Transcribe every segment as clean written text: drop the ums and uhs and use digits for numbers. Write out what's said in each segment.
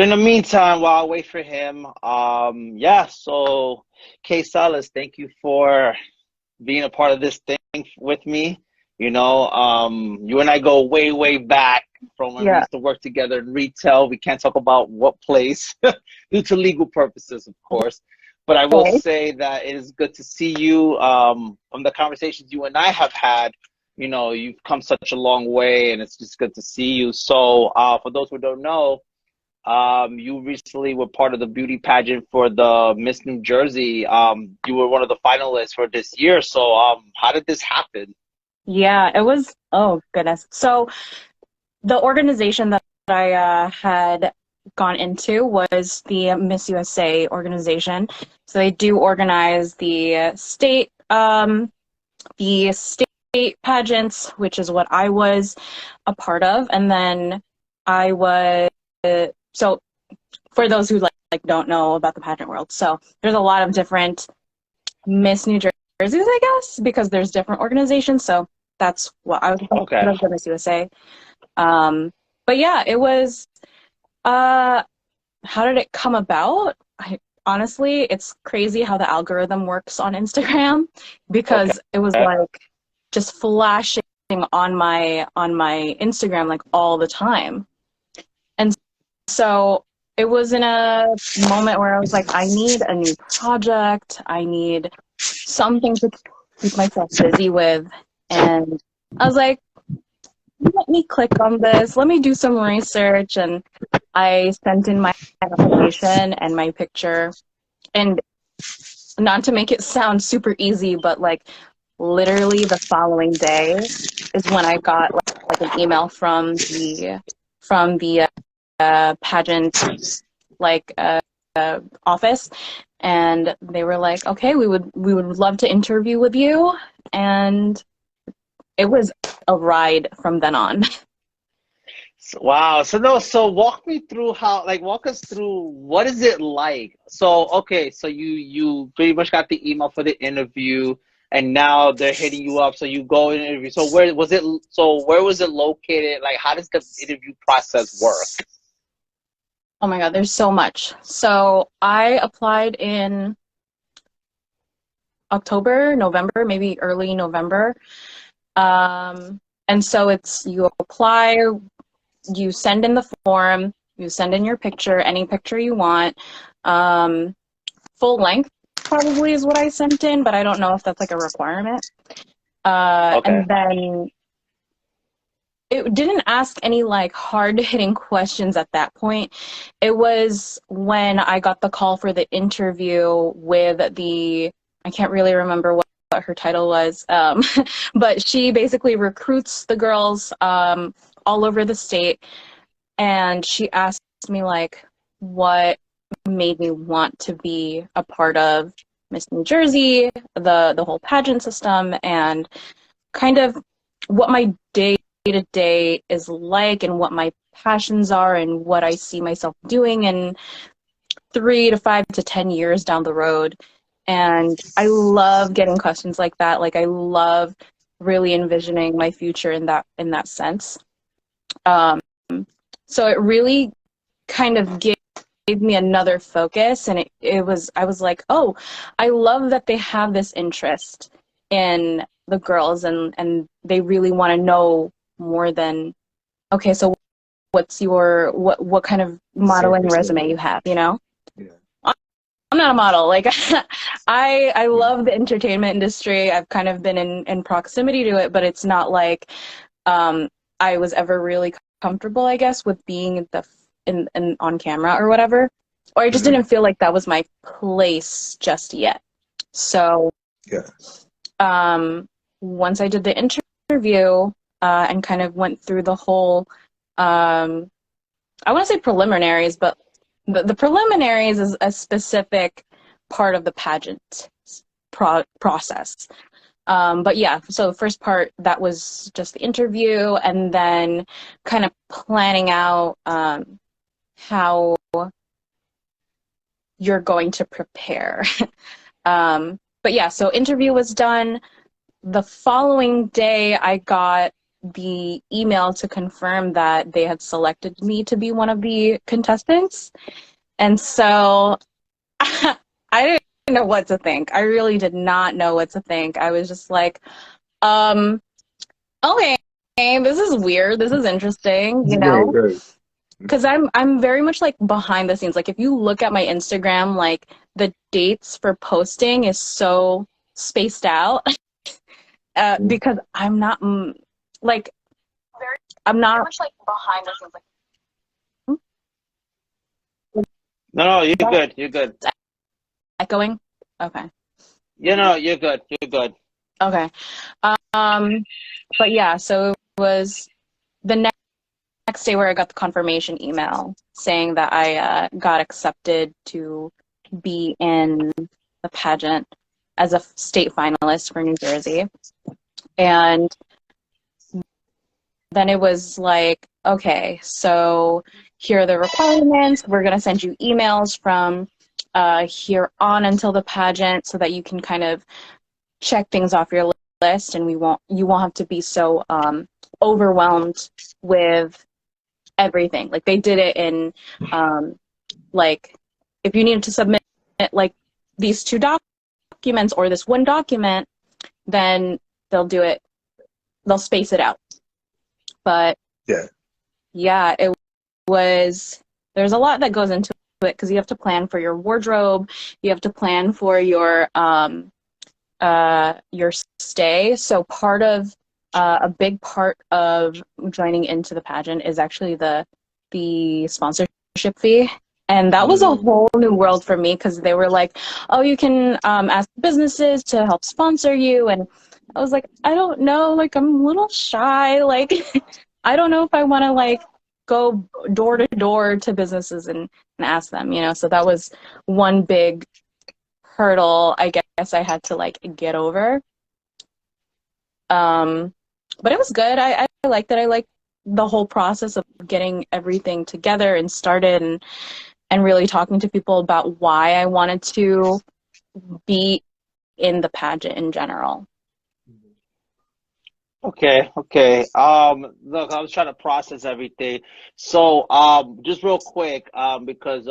in the meantime, while I wait for him, yeah, so Kay Salas, thank you for being a part of this thing with me. You and I go way, way back from when we Yeah. used to work together in retail. We can't talk about what place due to legal purposes, of course. But I will Okay. say that it is good to see you. From the conversations you and I have had, you've come such a long way, and it's just good to see you. So, for those who don't know, you recently were part of the beauty pageant for the Miss New Jersey. You were one of the finalists for this year. So, how did this happen? Yeah, it was, oh goodness. So the organization that I had gone into was the Miss USA organization. So they do organize the state pageants, which is what I was a part of. And then I was, so for those who like don't know about the pageant world, so there's a lot of different Miss New Jerseys, I guess, because there's different organizations. So that's what I was Okay. part of the Miss USA. But yeah, it was, how did it come about? Honestly, it's crazy how the algorithm works on Instagram because it was Okay. like just flashing on my Instagram like all the time. And so it was in a moment where I was like, I need a new project. I need something to keep myself busy with. And I was like, let me click on this. Let me do some research. And I sent in my application and my picture. And not to make it sound super easy, but like literally the following day is when I got like an email from the pageant like office, and they were like, okay, we would love to interview with you, and it was a ride from then on. Wow. So no, so walk us through what is it like? So okay, so you pretty much got the email for the interview and now they're hitting you up. So you go and interview. Where was it located? Like how does the interview process work? Oh my God, there's so much. So I applied in October, November, maybe early November. And so it's you apply, you send in the form, you send in your picture, any picture you want. Full length probably is what I sent in, but I don't know if that's like a requirement. Okay. And then it didn't ask any like hard hitting questions at that point. It was when I got the call for the interview with I can't really remember what her title was, but she basically recruits the girls all over the state. And she asked me like, what made me want to be a part of Miss New Jersey, the whole pageant system, and kind of what my day to day is like and what my passions are and what I see myself doing in 3 to 5 to 10 years down the road. And I love getting questions like that. Like I love really envisioning my future in that sense. So it really kind of gave me another focus, and I was like, oh, I love that they have this interest in the girls, and they really want to know more than, okay, so what kind of modeling resume you have, you know? Yeah. I'm not a model. Like I love the entertainment industry. I've kind of been in proximity to it, but it's not like I was ever really comfortable, I guess, with being in on camera or whatever. Or I just didn't feel like that was my place just yet. So Yeah. once I did the interview and kind of went through the whole I want to say preliminaries, but the preliminaries is a specific part of the pageant process. But yeah, so the first part, that was just the interview, and then kind of planning out how you're going to prepare. But yeah, so interview was done. The following day, I got the email to confirm that they had selected me to be one of the contestants. And so I didn't know what to think. I really did not know what to think. I was just like, okay, this is weird. This is interesting, you know? Right. Because I'm very much like behind the scenes. Like if you look at my Instagram, like the dates for posting is so spaced out because I'm not like I'm not much like behind the scenes. Like, No, you're good. You're good. echoing. Okay. You know, you're good. You're good. Okay. But yeah, so it was the next day where I got the confirmation email saying that I got accepted to be in the pageant as a state finalist for New Jersey. And then it was like, okay, so here are the requirements. We're going to send you emails from here on until the pageant so that you can kind of check things off your list, and you won't have to be so overwhelmed with everything. Like they did it in like if you needed to submit like these 2 documents or this 1 document, then they'll space it out. But yeah, it was, there's a lot that goes into it because you have to plan for your wardrobe, you have to plan for your stay. So part of a big part of joining into the pageant is actually the sponsorship fee. And that was a whole new world for me because they were like, oh, you can ask businesses to help sponsor you. And I was like, I don't know, like I'm a little shy. Like, I don't know if I want to like go door to door to businesses and ask them, you know? So that was one big hurdle I guess I had to like get over. But it was good. I liked it. I liked the whole process of getting everything together and started and really talking to people about why I wanted to be in the pageant in general. Okay. Look, I was trying to process everything. So, just real quick, because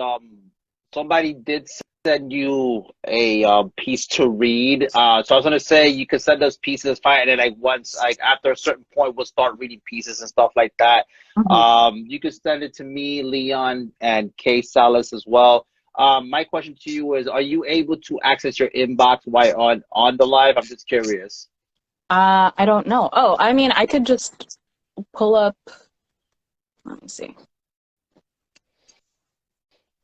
somebody did send you a piece to read. So I was gonna say you could send us pieces, fine, and then like once, like after a certain point, we'll start reading pieces and stuff like that. You could send it to me, Leon, and Kay Salas as well. My question to you is: are you able to access your inbox while on the live? I'm just curious. I don't know. Oh, I mean, I could just pull up. Let me see.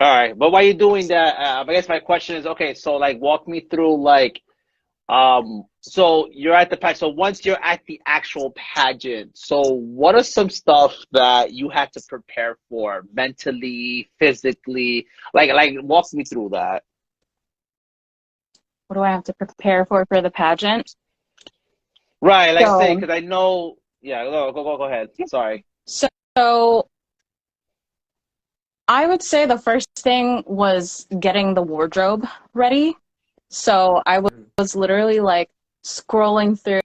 All right, but while you're doing that, I guess my question is, okay, so like walk me through like, so you're at the pageant. So once you're at the actual pageant, so what are some stuff that you had to prepare for mentally, physically? Like walk me through that. What do I have to prepare for the pageant? Right, like say, because I know, yeah, go ahead. Sorry. So I would say the first thing was getting the wardrobe ready. So I was literally like scrolling through,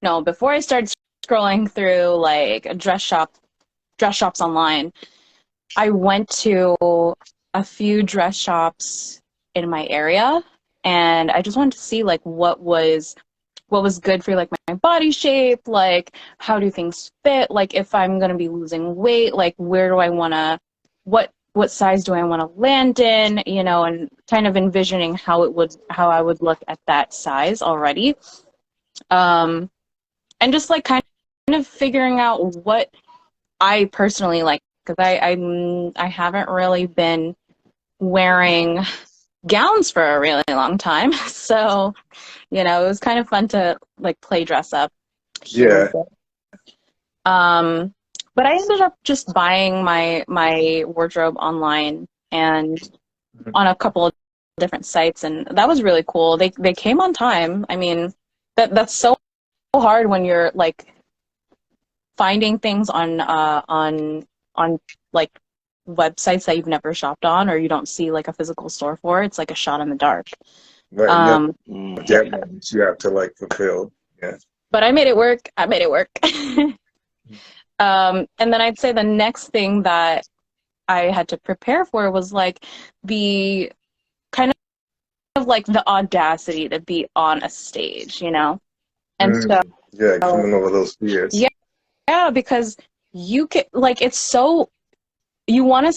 no, before I started scrolling through like dress shops online, I went to a few dress shops in my area and I just wanted to see like what was good for like my body shape, like how do things fit, like if I'm going to be losing weight, like where do I want to, what size do I want to land in, you know, and kind of envisioning how I would look at that size already. And just like kind of figuring out what I personally like, because I haven't really been wearing gowns for a really long time. So, you know, it was kind of fun to like play dress up. Yeah. But I ended up just buying my wardrobe online and on a couple of different sites, and that was really cool. They came on time. I mean, that's so hard when you're like finding things on like websites that you've never shopped on or you don't see like a physical store for. It's like a shot in the dark. Right. Deadlines you have to like fulfill. Yeah. But I made it work. I made it work. And then I'd say the next thing that I had to prepare for was like the kind of like the audacity to be on a stage, you know? And so, yeah, coming over those fears. yeah, because you can, like, it's so, you want to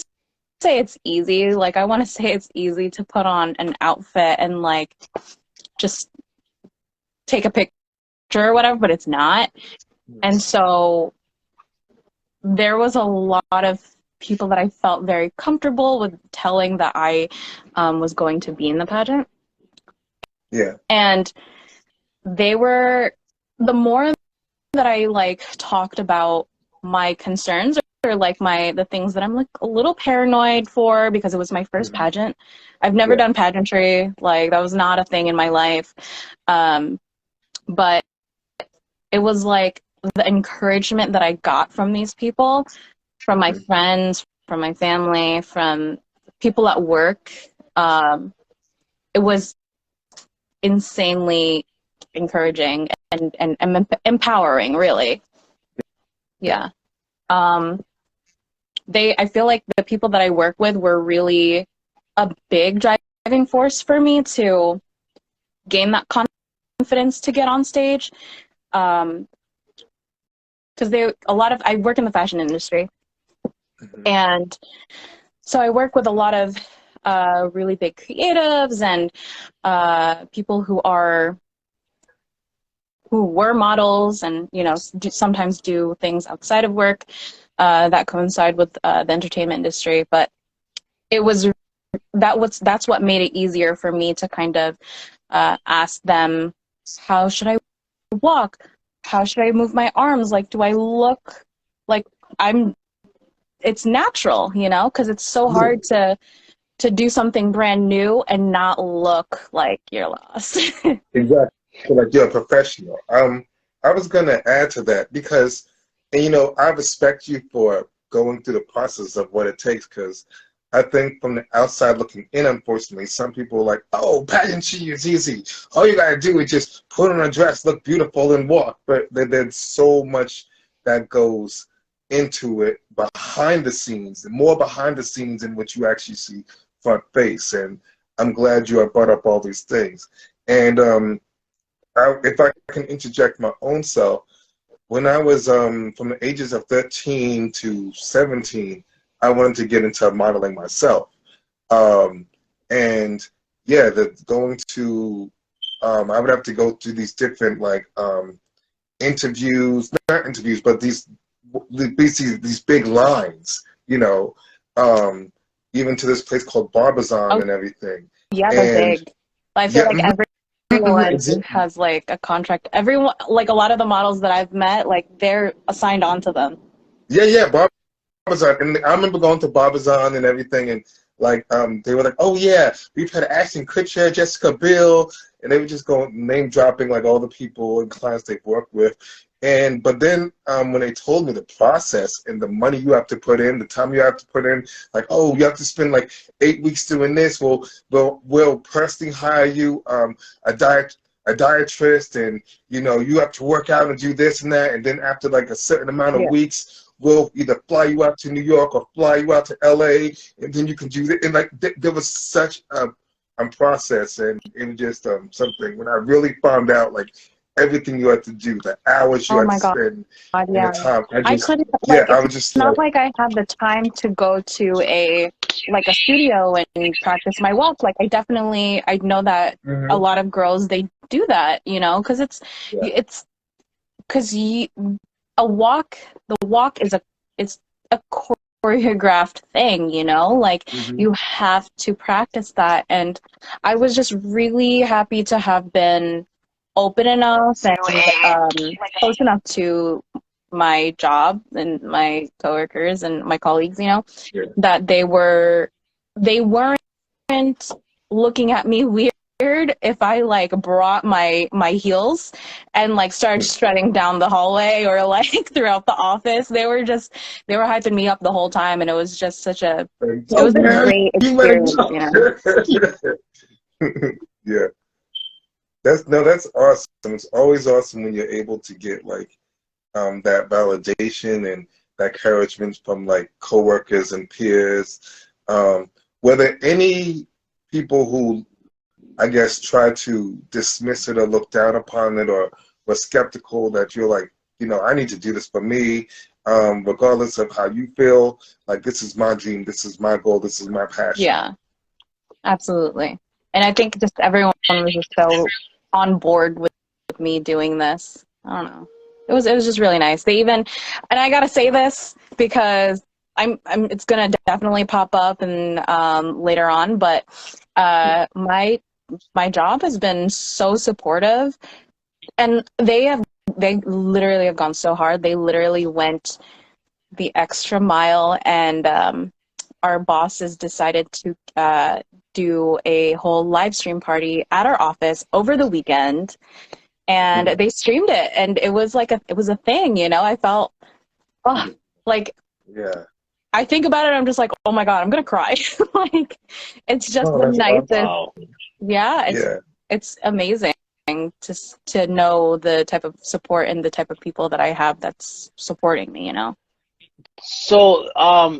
say it's easy. Like, I want to say it's easy to put on an outfit and, like, just take a picture or whatever, but it's not. And so there was a lot of people that I felt very comfortable with telling that I was going to be in the pageant. Yeah. And they were, the more that I like talked about my concerns or like the things that I'm like a little paranoid for, because it was my first pageant. I've never done pageantry. Like, that was not a thing in my life. But it was like the encouragement that I got from these people, from my friends, from my family, from people at work. It was insanely encouraging and empowering, really. Yeah. I feel like the people that I work with were really a big driving force for me to gain that confidence to get on stage. Because I work in the fashion industry, and so I work with a lot of really big creatives and people who were models, and sometimes do things outside of work that coincide with the entertainment industry. But that's what made it easier for me to kind of ask them, how should I walk? How should I move my arms? Like, do I look like it's natural, because it's so hard to do something brand new and not look like you're lost. Exactly. So, like, you're a professional. I was gonna add to that because, and, I respect you for going through the process of what it takes, because I think from the outside looking in, unfortunately, some people are like, oh, pageantry is easy. All you gotta do is just put on a dress, look beautiful, and walk. But there's so much that goes into it behind the scenes, and more behind the scenes than what you actually see front face. And I'm glad you have brought up all these things. And if I can interject my own self, when I was from the ages of 13 to 17, I wanted to get into modeling myself. And yeah, going to, I would have to go through these different interviews, not interviews, but these big lines, even to this place called Barbizon and everything. Yeah, they're big. I feel like everyone has like a contract. Everyone, like a lot of the models that I've met, like they're assigned onto them. Yeah, Barbizon. And I remember going to Barbizon and everything, and they were like, oh yeah, we've had Ashton Kutcher, Jessica Biel, and they were just going name dropping like all the people and clients they've worked with. But then when they told me the process and the money you have to put in, the time you have to put in, like, oh, you have to spend like 8 weeks doing this. We'll personally hire you a dietitian, and you have to work out and do this and that. And then after like a certain amount of weeks, we'll either fly you out to New York or fly you out to LA, and then you can do that. And like there was such a process, and it was just something when I really found out like everything you had to do, the hours you had to spend, and the time. I couldn't. I was just not like I had the time to go to a studio and practice my walk. Like I know that a lot of girls, they do that, because the walk is a choreographed thing, you have to practice that. And I was just really happy to have been open enough and close enough to my job and my coworkers and my colleagues, that they weren't looking at me weird if I brought my heels and started strutting down the hallway or throughout the office. They were hyping me up the whole time, and it was just it was a great experience, Yeah. That's awesome. It's always awesome when you're able to get like that validation and that encouragement from like coworkers and peers. Were there any people who, I guess, try to dismiss it or look down upon it or were skeptical that you're like, I need to do this for me, regardless of how you feel, like this is my dream, this is my goal, this is my passion? Yeah, absolutely. And I think just everyone was just so on board with me doing this. I don't know. It was just really nice. They even, and I gotta say this because it's gonna definitely pop up and later on, but my job has been so supportive, and they literally have gone so hard. They literally went the extra mile, and our bosses decided to do a whole live stream party at our office over the weekend, and they streamed it, and it was a thing, I felt like, yeah. I think about it, I'm just like, oh my God, I'm gonna cry. Like, it's just the nicest. Wow. Yeah, it's amazing to know the type of support and the type of people that I have that's supporting me, So,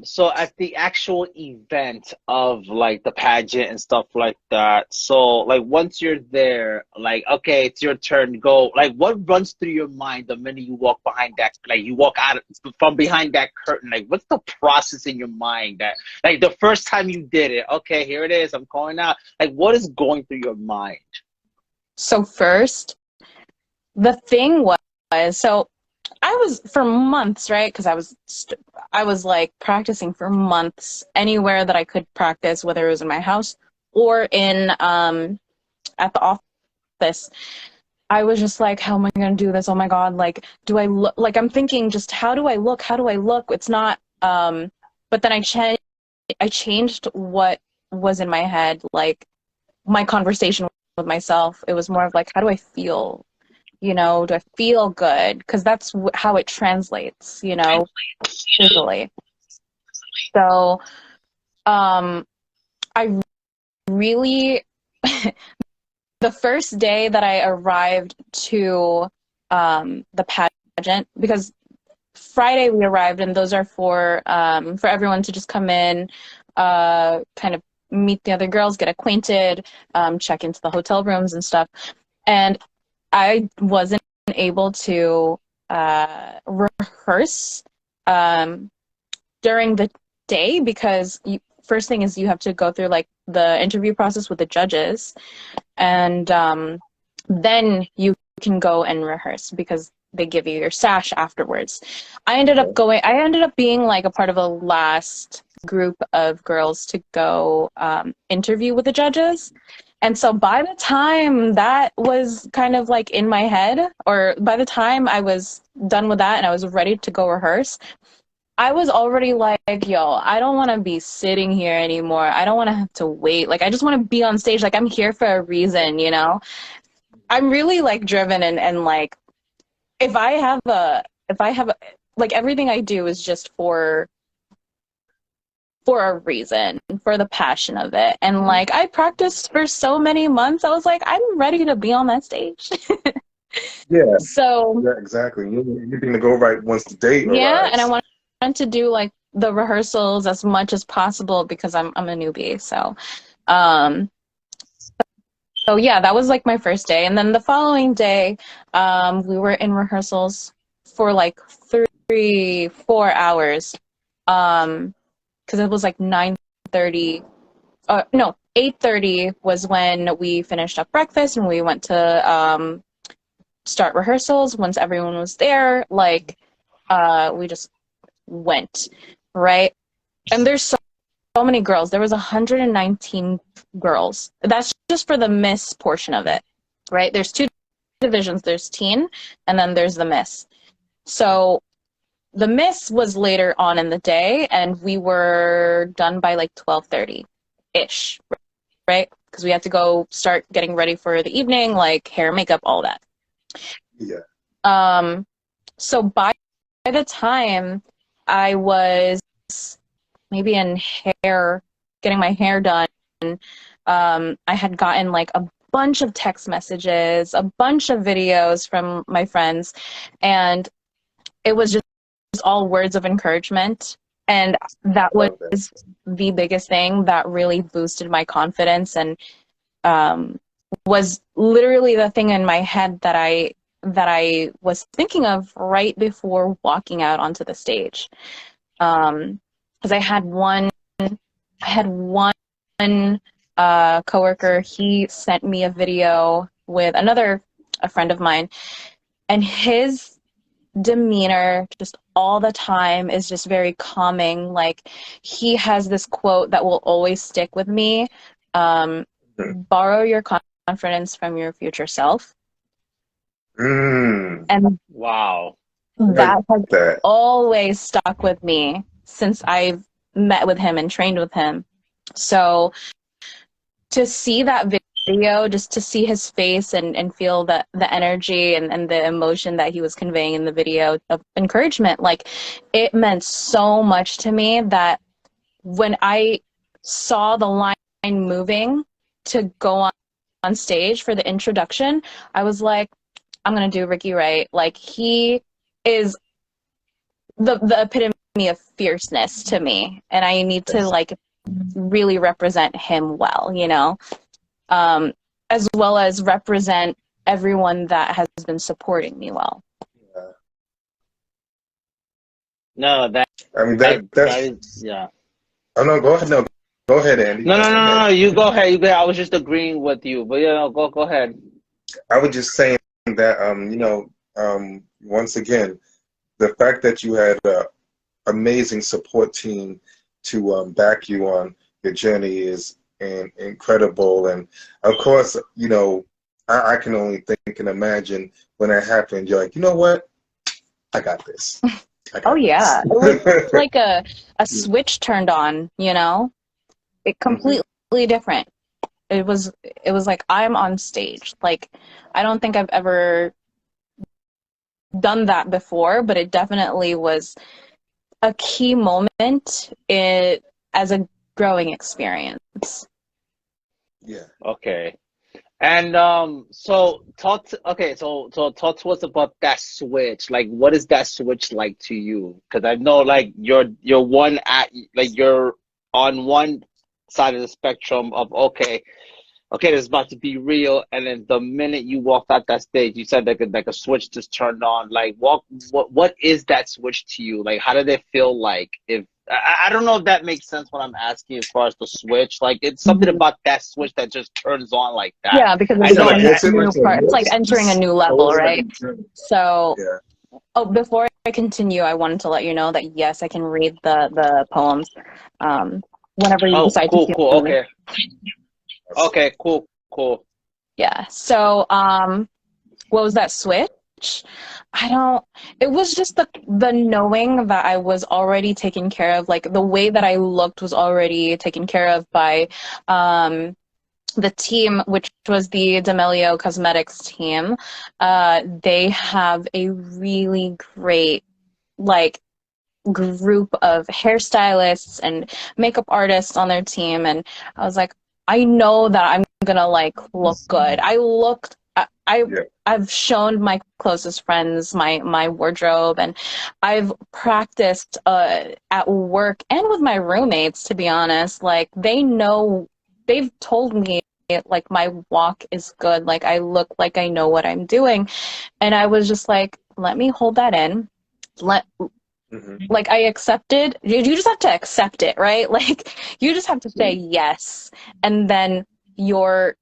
so at the actual event of like the pageant and stuff like that, so like once you're there, like, okay, it's your turn, go. Like, what runs through your mind the minute you walk behind that, like you walk out from behind that curtain? Like, what's the process in your mind that, like, the first time you did it, okay, here it is, I'm going out. Like, what is going through your mind? So first, the thing was, so I was for months, right? Because I was like practicing for months anywhere that I could practice, whether it was in my house or in at the office. I was just like, how am I going to do this? Oh my God! Like, do I look like I'm thinking? Just how do I look? How do I look? It's not. But then I changed what was in my head, like my conversation with myself. It was more of like, how do I feel? Do I feel good? Because that's how it translates, visually. So, I really, the first day that I arrived to the pageant, because Friday we arrived, and those are for everyone to just come in, kind of meet the other girls, get acquainted, check into the hotel rooms and stuff. And I wasn't able to rehearse during the day because first thing is you have to go through like the interview process with the judges, and then you can go and rehearse because they give you your sash afterwards. I ended up being like a part of the last group of girls to go interview with the judges. And so by the time that was kind of like in my head, or by the time I was done with that and I was ready to go rehearse, I was already like, yo, I don't want to be sitting here anymore. I don't want to have to wait. Like, I just want to be on stage. Like, I'm here for a reason, I'm really like driven and like, if I have like everything I do is just for a reason, for the passion of it. And like, I practiced for so many months. I was like, I'm ready to be on that stage. Yeah. So yeah, exactly. You're going to go right once the date arrives. Yeah, and I wanted to do like the rehearsals as much as possible because I'm a newbie. So yeah, that was like my first day. And then the following day, we were in rehearsals for like 3-4 hours. Because it was like 9:30. No, 8:30 was when we finished up breakfast and we went to start rehearsals. Once everyone was there, like we just went, right? And there's so many girls. There was 119 girls. That's just for the Miss portion of it, right? There's 2 divisions. There's teen, and then there's the Miss. So the Miss was later on in the day, and we were done by like 12:30-ish, right? Because we had to go start getting ready for the evening, like hair, makeup, all that. Yeah. So by the time I was maybe in hair, getting my hair done, I had gotten like bunch of text messages, a bunch of videos from my friends, and it was just all words of encouragement. And that was the biggest thing that really boosted my confidence, and was literally the thing in my head that I was thinking of right before walking out onto the stage. Because I had one coworker. He sent me a video with a friend of mine, and his demeanor just all the time is just very calming. Like, he has this quote that will always stick with me: borrow your confidence from your future self. And wow, that has always stuck with me since I've met with him and trained with him. So to see that video, just to see his face and feel the energy and the emotion that he was conveying in the video of encouragement, like, it meant so much to me that when I saw the line moving to go on stage for the introduction, I was like, I'm going to do Ricky right. Like, he is the epitome of fierceness to me, and I need to, like, really represent him well, you know, as well as represent everyone that has been supporting me well. No, that is, yeah. Oh no, go ahead. No, go ahead, Andy. No. You go ahead. You go ahead. I was just agreeing with you, but go ahead. I was just saying that once again, the fact that you had an amazing support team to back you on your journey is incredible. And of course, I can only think and imagine when that happened. You're like, you know what? I got this. Yeah. It was like a switch turned on, you know? It completely different. It was like, I'm on stage. Like, I don't think I've ever done that before, but it definitely was a key moment as a growing experience. Yeah. Okay. And so talk to us about that switch. Like, what is that switch like to you? Because I know, like, you're on one side of the spectrum of okay, this is about to be real, and then the minute you walked out that stage, you said like a switch just turned on. Like, what is that switch to you? Like, how did it feel like? If I don't know if that makes sense what I'm asking as far as the switch. Like, it's something about that switch that just turns on like that. Yeah, because it's like entering a new level, right? So, before I continue, I wanted to let you know that yes, I can read the poems. Whenever you decide to. Cool. Okay, cool. Yeah. So, what was that switch? It was just the knowing that I was already taken care of. Like, the way that I looked was already taken care of by the team, which was the D'Amelio Cosmetics team. They have a really great, like, group of hairstylists and makeup artists on their team, and I was like, I know that I'm gonna, like, look good. I've shown my closest friends my wardrobe, and I've practiced at work and with my roommates, to be honest. Like, they've told me, like, my walk is good, like, I look like I know what I'm doing, and I was just like, let me hold that in. Like, I accepted. You just have to accept it, right? Like, you just have to say yes, and then your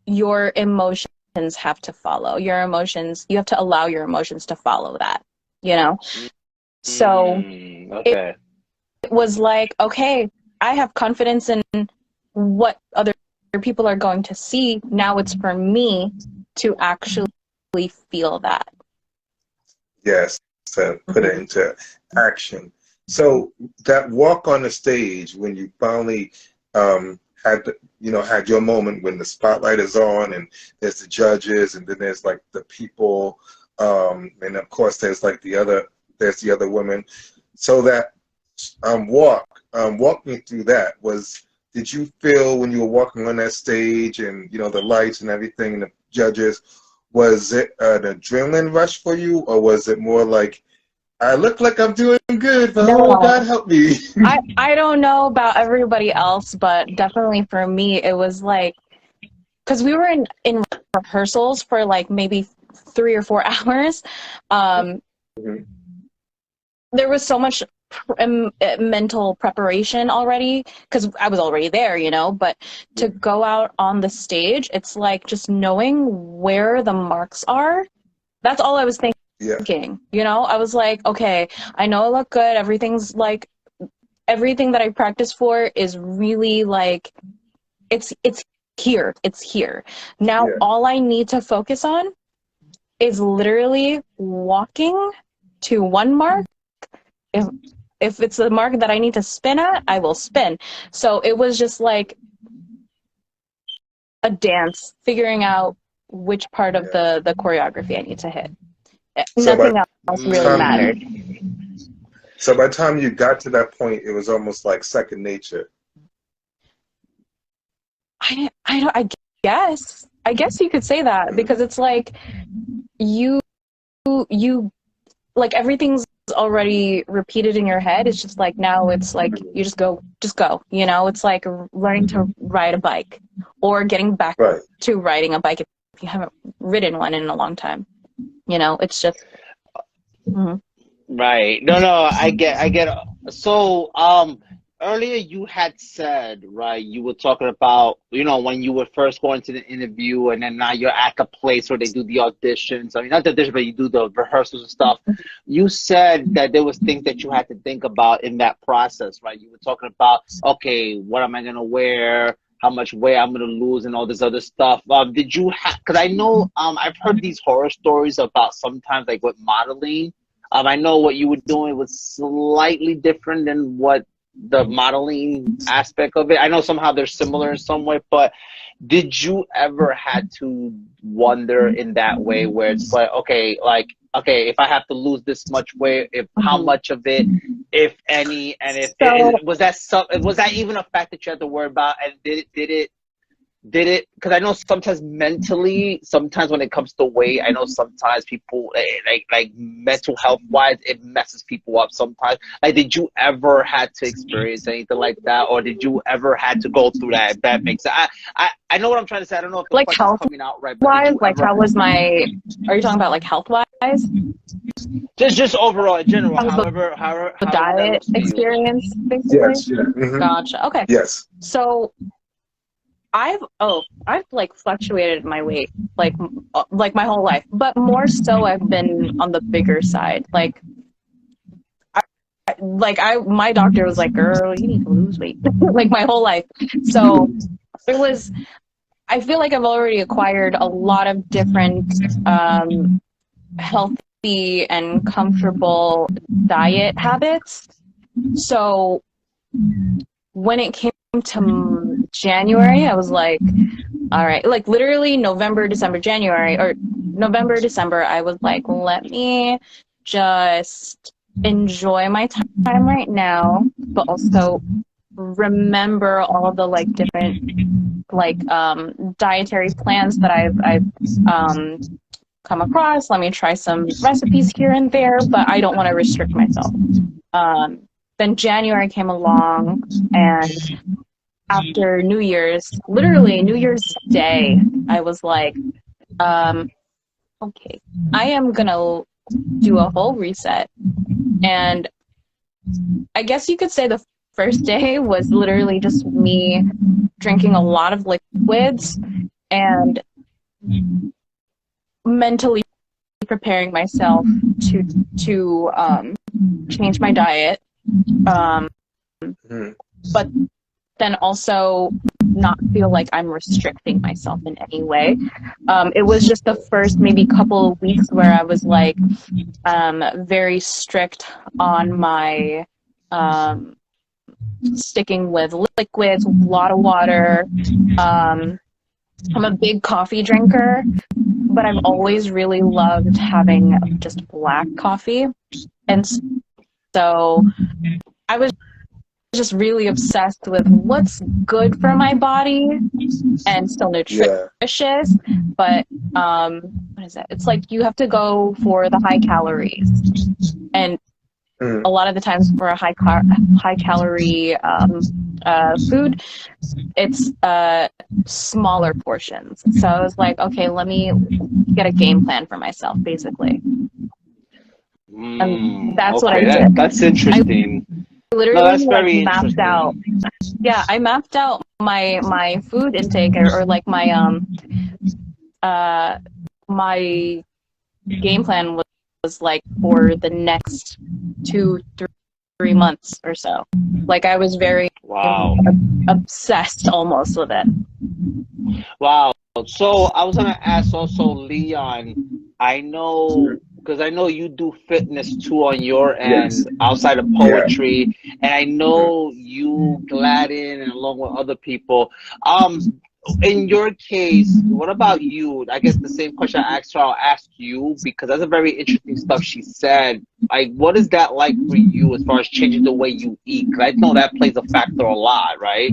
emotions have to follow. You have to allow your emotions to follow that, you know? So it was like, okay, I have confidence in what other people are going to see. Now it's for me to actually feel that. Yes, to put it into action. So that walk on the stage, when you finally had your moment, when the spotlight is on and there's the judges and then there's, like, the people, and of course there's, like, the other women. So that walk me through that. Was did you feel when you were walking on that stage and, you know, the lights and everything and the judges, was it an adrenaline rush for you, or was it more like, I look like I'm doing good, but oh, No. God help me? I don't know about everybody else, but definitely for me, it was like, because we were in rehearsals for like maybe 3 or 4 hours. Mhm. There was so much mental preparation already, because I was already there, you know, but to go out on the stage, it's like just knowing where the marks are. That's all I was thinking, you know. I was like, okay, I know I look good. Everything's like, everything that I practice for is really like, it's here. It's here. Now all I need to focus on is literally walking to one mark. If it's the mark that I need to spin at, I will spin. So it was just like a dance, figuring out which part of the choreography I need to hit. So Nothing else really mattered. So by the time you got to that point, it was almost like second nature. I guess you could say that, because it's like you like everything's already repeated in your head. It's just like, now it's like you just go, you know. It's like learning to ride a bike, or getting back to riding a bike if you haven't ridden one in a long time, you know. It's just Right. No, I get. So, earlier you had said, right, you were talking about, you know, when you were first going to the interview, and then now you're at the place where they do the auditions. I mean, not the audition, but you do the rehearsals and stuff. You said that there was things that you had to think about in that process, right? You were talking about, okay, what am I going to wear? How much weight I'm going to lose, and all this other stuff. Did you have, because I know I've heard these horror stories about sometimes, like with modeling. I know what you were doing was slightly different than what the modeling aspect of it. I know somehow they're similar in some way, but did you ever had to wonder in that way, where it's like, okay, if I have to lose this much weight, if how much of it, if any, and if was that even a fact that you had to worry about, and did it, because I know sometimes mentally, sometimes when it comes to weight, I know sometimes people, like mental health wise, it messes people up sometimes. Like, did you ever had to experience anything like that, or did you ever had to go through that? If that makes sense. I know what I'm trying to say. I don't know if the like question's coming out right, but wise, like how was my, are you talking about like health wise? Just overall in general, however the diet experience, basically. Yes. Yeah. Mm-hmm. Gotcha. Okay. Yes. So I've like fluctuated my weight like my whole life, but more so I've been on the bigger side. Like my doctor was like, girl, you need to lose weight like my whole life. So it was, I feel like I've already acquired a lot of different healthy and comfortable diet habits. So when it came to January, I was like, all right, like literally November, December, I was like, let me just enjoy my time right now, but also remember all of the like different like dietary plans that I've come across. Let me try some recipes here and there, but I don't want to restrict myself. Then January came along, and after New Year's, literally New Year's Day, I was like, okay, I am gonna do a whole reset. And I guess you could say the first day was literally just me drinking a lot of liquids and mentally preparing myself to change my diet. But then also not feel like I'm restricting myself in any way. It was just the first maybe couple of weeks where I was like very strict on my sticking with liquids, a lot of water. I'm a big coffee drinker, but I've always really loved having just black coffee. And so I was just really obsessed with what's good for my body and still nutritious, but what is it? It's like you have to go for the high calories, and a lot of the times for a high calorie food, it's smaller portions. So I was like, okay, let me get a game plan for myself, basically. And that's what I did. That's interesting. I literally that's very mapped out. Yeah, I mapped out my food intake, or like my my game plan was like for the next 2-3 months or so. Like I was very obsessed almost with it. Wow. So I was gonna ask also, Leon, I know, because I know you do fitness too on your end, outside of poetry, and I know you Gladden and along with other people. In your case, what about you? I guess the same question I asked her, I'll ask you, because that's a very interesting stuff she said. Like, what is that like for you as far as changing the way you eat? 'Cause I know that plays a factor a lot, right?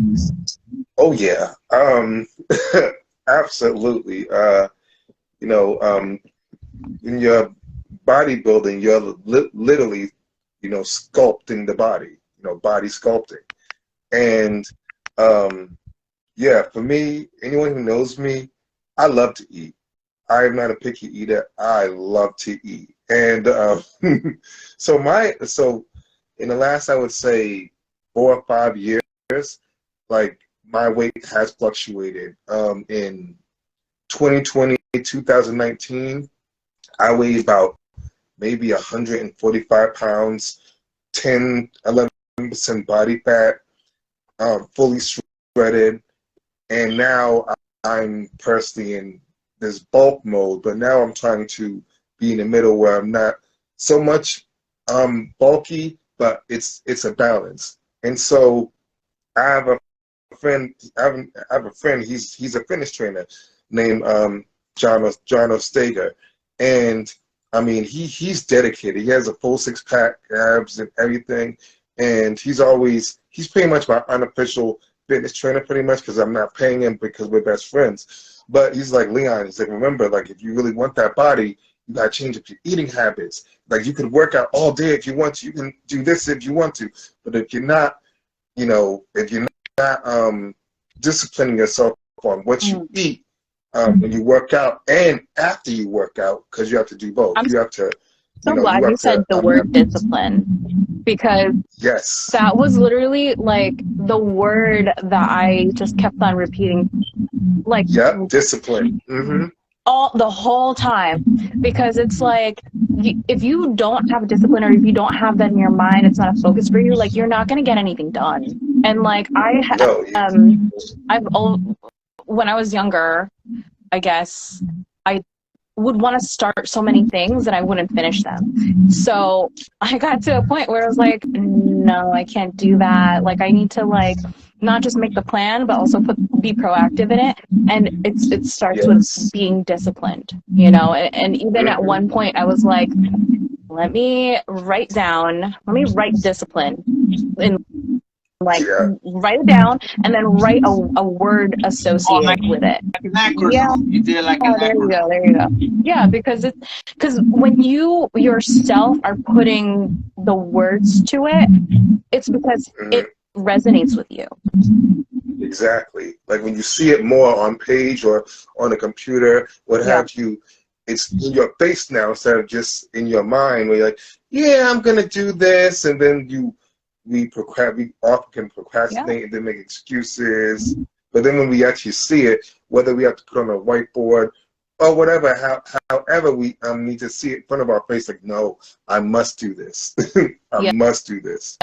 Oh yeah, absolutely. You know, in your bodybuilding, you're literally, you know, sculpting the body. You know, body sculpting, and yeah, for me, anyone who knows me, I love to eat. I am not a picky eater. I love to eat. And so in the last, I would say 4 or 5 years, like my weight has fluctuated. In 2020, 2019, I weighed about maybe 145 pounds, 11% body fat, fully shredded. And now I'm personally in this bulk mode, but now I'm trying to be in the middle where I'm not so much bulky, but it's a balance. And so I have a friend. I have a friend. He's a fitness trainer named John Ostager, and I mean he's dedicated. He has a full 6-pack, abs and everything, and he's pretty much my unofficial fitness trainer, pretty much, because I'm not paying him because we're best friends. But he's like, Leon, he's like, remember, like, if you really want that body, you gotta change up your eating habits. Like, you can work out all day if you want to, you can do this if you want to, but if you're not, you know, if you're not disciplining yourself on what you eat when you work out and after you work out, because you have to do both. You have to. So glad you said the word discipline, because that was literally like the word that I just kept on repeating, like discipline, the whole time, because it's like if you don't have discipline, or if you don't have that in your mind, it's not a focus for you. Like, you're not gonna get anything done. And like when I was younger, I guess I would want to start so many things and I wouldn't finish them. So I got to a point where I was like, no, I can't do that. Like, I need to, like, not just make the plan, but also be proactive in it. And it starts with being disciplined, you know. And even at one point I was like, let me write discipline in, like, write it down and then write a word associated with it. You did it like an acronym. There you go. Yeah, because when you yourself are putting the words to it, it's because it resonates with you. Exactly. Like when you see it more on page or on a computer, what have you, it's in your face now instead of just in your mind where you're like, yeah, I'm gonna do this, and then we often can procrastinate and then make excuses. But then when we actually see it, whether we have to put on a whiteboard or whatever, however we need to see it in front of our face, like, no, I must do this. I must do this.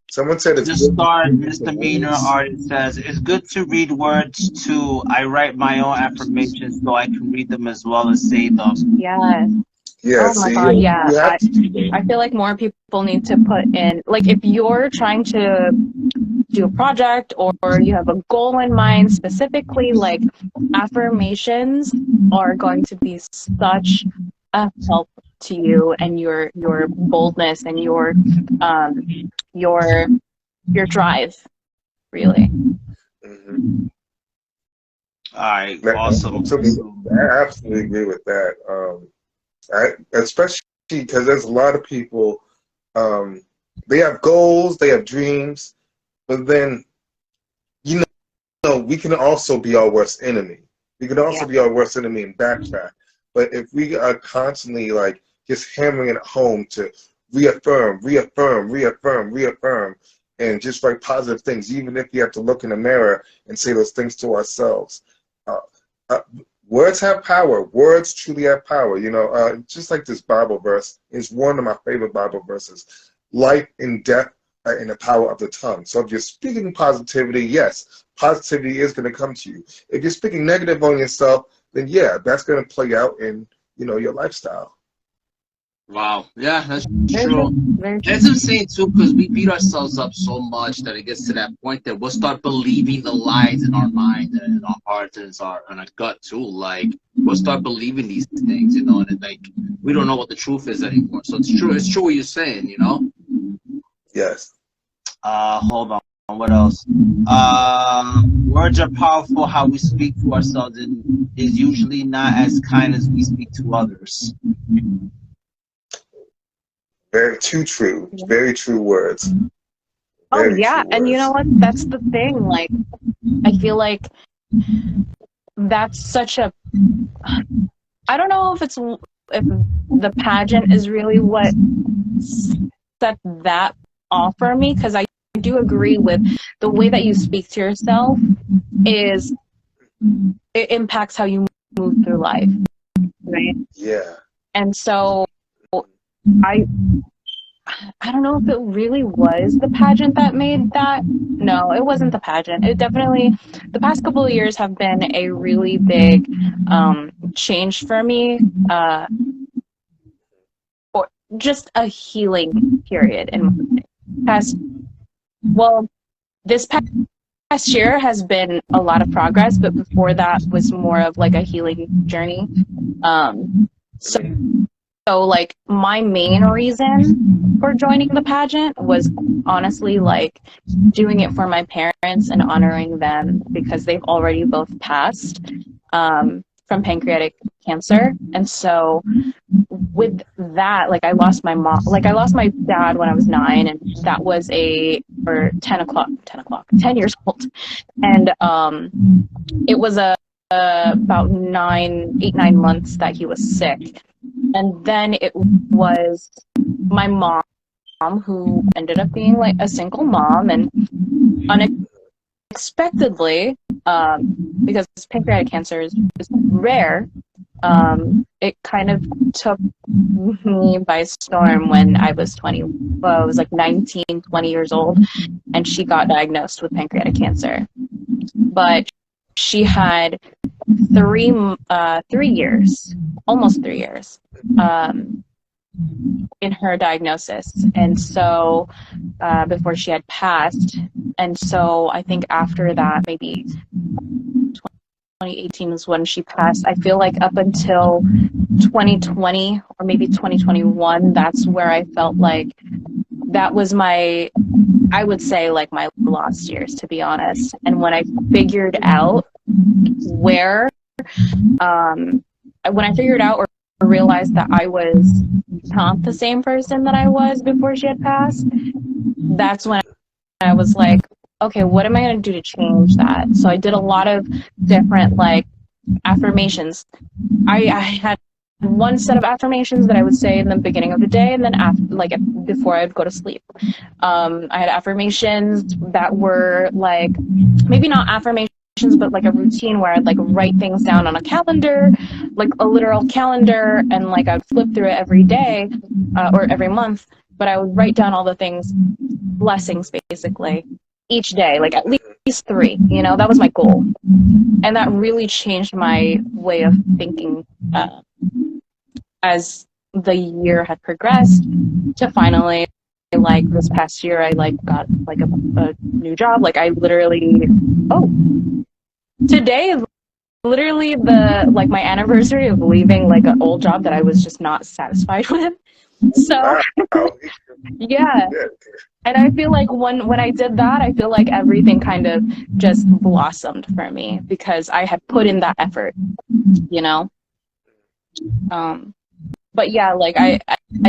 Someone said it's just start misdemeanor artist says it's good to read words too. I write my own affirmations so I can read them as well as say them. Yeah, oh my God, yeah. I feel like more people need to put in, like, if you're trying to do a project or you have a goal in mind specifically, like, affirmations are going to be such a help to you and your boldness and your drive, really. Mm-hmm. All right, awesome. I absolutely agree with that. Especially because there's a lot of people, they have goals, they have dreams, but then, you know, we can also be our worst enemy. We can also be our worst enemy and backtrack. But if we are constantly like just hammering it home to reaffirm, and just write positive things, even if you have to look in the mirror and say those things to ourselves. Words have power. Words truly have power. You know, just like this Bible verse is one of my favorite Bible verses. Life and death are in the power of the tongue. So if you're speaking positivity, yes, positivity is going to come to you. If you're speaking negative on yourself, then yeah, that's going to play out in, you know, your lifestyle. Wow. Yeah, that's true. That's insane too, because we beat ourselves up so much that it gets to that point that we'll start believing the lies in our mind and in our heart and in our gut too. Like we'll start believing these things, you know, and like we don't know what the truth is anymore. So it's true. It's true what you're saying, you know. Yes. Hold on. What else? Words are powerful. How we speak to ourselves is usually not as kind as we speak to others. Very true. Very true words. Very true words. And you know what? That's the thing. Like, I feel like that's such a. I don't know if the pageant is really what set that off for me, because I do agree with the way that you speak to yourself it impacts how you move through life, right? Yeah. And so I don't know if it really was the pageant that made that. No, it wasn't the pageant. It definitely, the past couple of years have been a really big change for me, or just a healing period in my life. This past year has been a lot of progress, but before that was more of like a healing journey. So like my main reason for joining the pageant was honestly like doing it for my parents and honoring them, because they've already both passed from pancreatic cancer. And so with that, like I lost my mom, like I lost my dad when I was 9, and that was 10 years old. And it was about 8-9 months that he was sick. And then it was my mom, who ended up being like a single mom, and unexpectedly, because pancreatic cancer is rare, it kind of took me by storm when I was 20. Well, I was like 19, 20 years old, and she got diagnosed with pancreatic cancer. But she had 3 years, almost 3 years, in her diagnosis. And so before she had passed. And so I think after that, maybe 2018 is when she passed. I feel like up until 2020 or maybe 2021, that's where I felt like that was my, I would say like my lost years, to be honest. And when I figured out when I figured out or realized that I was not the same person that I was before she had passed, that's when I was like, okay, what am I going to do to change that? So I did a lot of different like affirmations. I had one set of affirmations that I would say in the beginning of the day, and then after, like before I'd go to sleep. I had affirmations that were like, maybe not affirmations, but like a routine where I'd like write things down on a calendar, like a literal calendar, and like I'd flip through it every day or every month. But I would write down all the things, blessings basically, each day, like at least 3. You know, that was my goal, and that really changed my way of thinking as the year had progressed. To finally, like this past year, I like got like a new job. Like I literally, today literally my anniversary of leaving like an old job that I was just not satisfied with. So yeah. And I feel like when I did that, I feel like everything kind of just blossomed for me because I had put in that effort, you know? But yeah, like I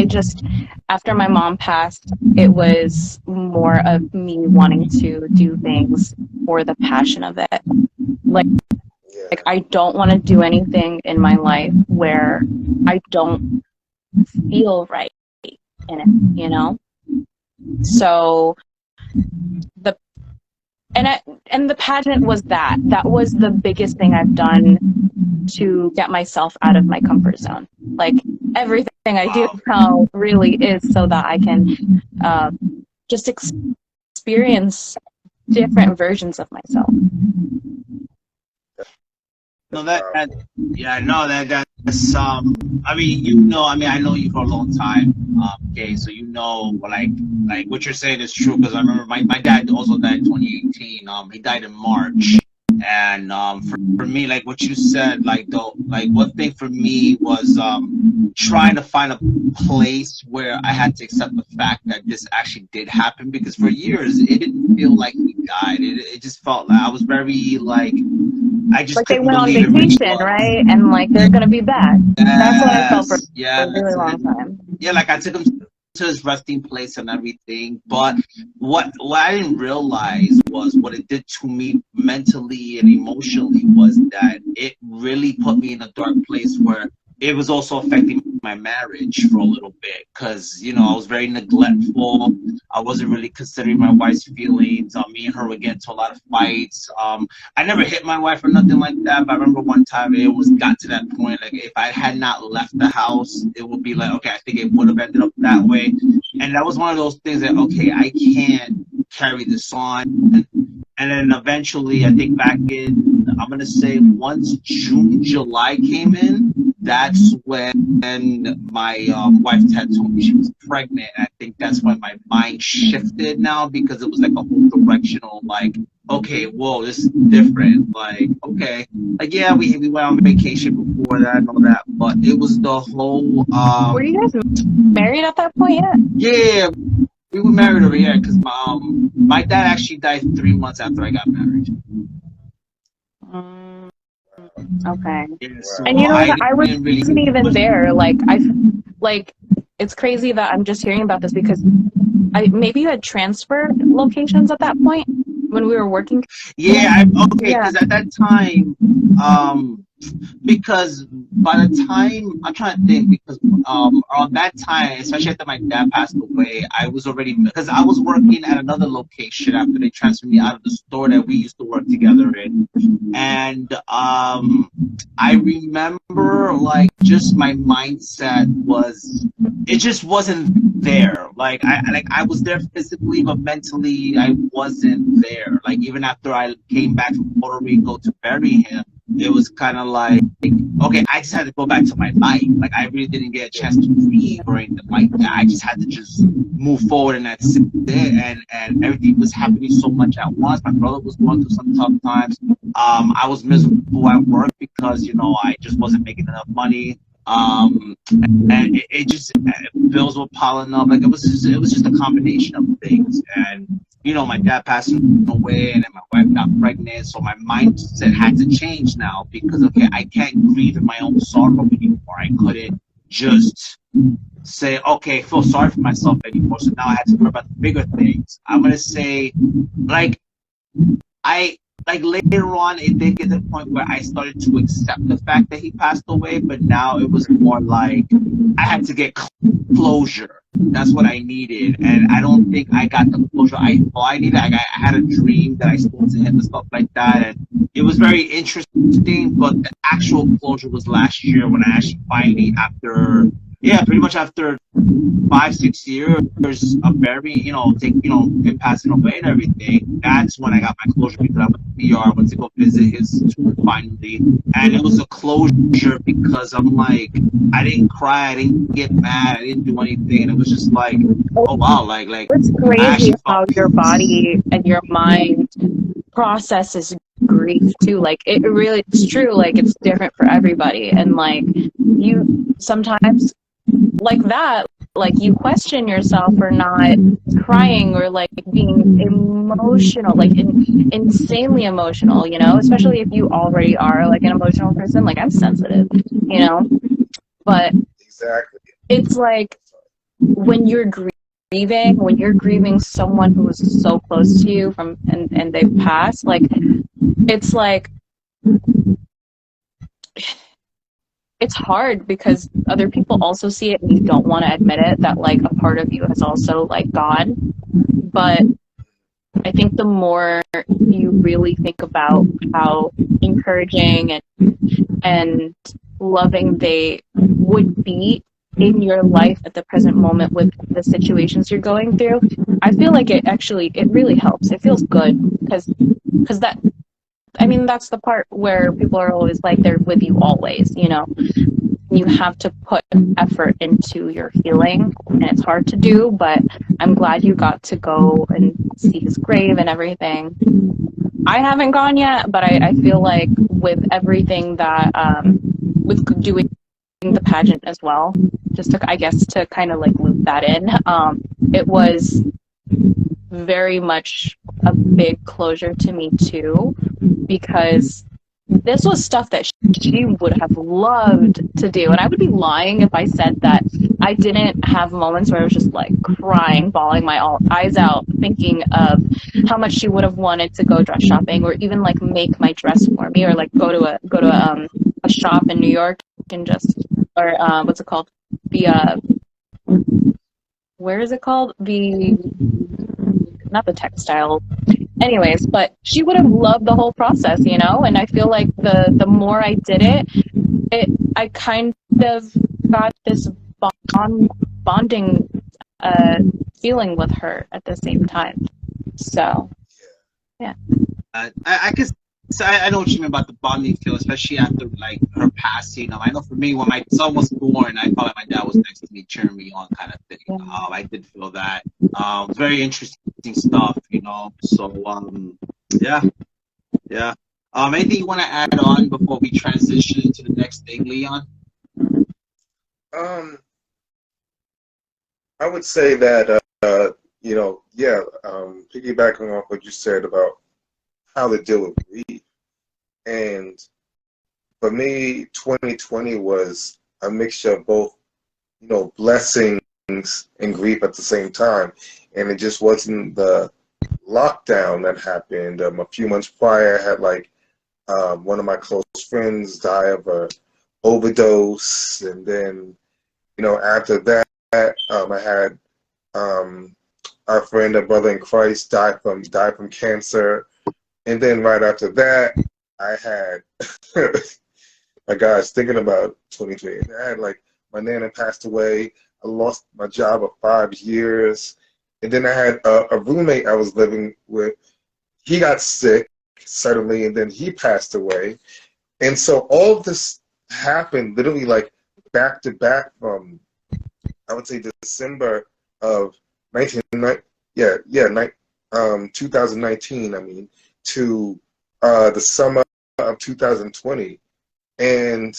just, after my mom passed, it was more of me wanting to do things for the passion of it. Like I don't want to do anything in my life where I don't feel right in it, you know? So the pageant was that was the biggest thing I've done to get myself out of my comfort zone. Like everything I do now really is so that I can just experience different versions of myself. No, that's I mean, I know you for a long time. Okay, so like what you're saying is true because I remember my dad also died in 2018. He died in March. And for me, like what you said, like one thing for me was trying to find a place where I had to accept the fact that this actually did happen, because for years it didn't feel like he died. It just felt like I was very like I just like they went on vacation, right? And like they're gonna be back. That's what I felt for a really long time. Yeah, like I took him to his resting place and everything, but what I didn't realize was what it did to me mentally and emotionally was that it really put me in a dark place where it was also affecting my marriage for a little bit, because I was very neglectful. I wasn't really considering my wife's feelings. Me and her would get into a lot of fights. I never hit my wife or nothing like that, but I remember one time it got to that point, like if I had not left the house, it would be like, okay, I think it would have ended up that way. And that was one of those things that, okay, I can't carry this on. And then eventually, I think back in, I'm going to say once June, July came in, that's when my wife had told me she was pregnant. And I think that's when my mind shifted now, because it was like a whole directional, like, okay, whoa, this is different. Like, okay, like, yeah, we went on vacation before that and all that, but it was the whole... Were you guys married at that point yet? Yeah. We were married over here because my dad actually died 3 months after I got married. Okay. Yeah, so and I wasn't even there. Like it's crazy that I'm just hearing about this because maybe you had transferred locations at that point when we were working. Yeah, because at that time, because by the time, I'm trying to think, because around that time, especially after my dad passed away, I was already, because I was working at another location after they transferred me out of the store that we used to work together in. And I remember, like, just my mindset was, it just wasn't there. Like I was there physically, but mentally I wasn't there. Like, even after I came back from Puerto Rico to bury him, it was kind of like, okay, I just had to go back to my life. Like, I really didn't get a chance to breathe or anything like that. I just had to just move forward, and that's it. And everything was happening so much at once. My brother was going through some tough times. I was miserable at work because, I just wasn't making enough money. And it just, bills were piling up. Like, it was just a combination of things. And my dad passed away, and then my wife got pregnant, so my mindset had to change now, because, okay, I can't grieve in my own sorrow anymore. I couldn't just say, okay, feel sorry for myself anymore. So now I had to worry about the bigger things. I'm going to say, like later on, it did get to the point where I started to accept the fact that he passed away, but now it was more like I had to get closure. That's what I needed, and I don't think I got the closure I thought I needed. I had a dream that I spoke to him and stuff like that, and it was very interesting, but the actual closure was last year when I actually finally, pretty much after 5-6 years of burying, him passing away and everything, that's when I got my closure, because I went to PR, went to go visit his tomb finally, and it was a closure because I'm like, I didn't cry, I didn't get mad, I didn't do anything, and it was just like, oh wow, like it's crazy how your body and your mind processes grief. grief too. Like it really, it's true. Like it's different for everybody. And like you sometimes like that, like you question yourself for not crying or like being emotional, like insanely emotional, you know, especially if you already are like an emotional person. Like I'm sensitive, you know, but Exactly. it's like when you're grieving someone who was so close to you from and they've passed, like it's like it's hard because other people also see it and you don't want to admit it, that like a part of you has also like gone. But I think the more you really think about how encouraging and loving they would be in your life at the present moment with the situations you're going through, I feel like it really helps. It feels good because that, I mean, that's the part where people are always like, they're with you always, you know. You have to put effort into your healing, and it's hard to do, but I'm glad you got to go and see his grave and everything. I haven't gone yet, but I feel like with everything that, with doing the pageant as well, just to, I guess, to kind of like loop that in, it was very much a big closure to me too, because this was stuff that she would have loved to do. And I would be lying if I said that I didn't have moments where I was just like crying, bawling my eyes out, thinking of how much she would have wanted to go dress shopping or even like make my dress for me, or like go to a shop in New York and just, or what's it called? Where is it called? Not the textile. Anyways, but she would have loved the whole process, you know. And I feel like the more I did it, I kind of got this bonding feeling with her at the same time. So, yeah. I guess I know what you mean about the bonding feel, especially after like her passing. I know for me, when my son was born, I felt like my dad was next to me, cheering me on, kind of thing. Yeah. I did feel that. Very interesting stuff, you know. So yeah. Anything you want to add on before we transition into the next thing, Leon? I would say that piggybacking off what you said about how to deal with grief, and for me, 2020 was a mixture of both, you know, blessings and grief at the same time, and it just wasn't the lockdown that happened. A few months prior, I had like one of my close friends die of a overdose, and then, you know, after that, I had our friend, a brother in Christ, died from cancer, and then right after that, I had my guys thinking about 2020. I had like my nana passed away. I lost my job of 5 years, and then I had a roommate I was living with. He got sick suddenly, and then he passed away, and so all of this happened literally like back to back from, I would say, December of 2019. I mean, to the summer of 2020, and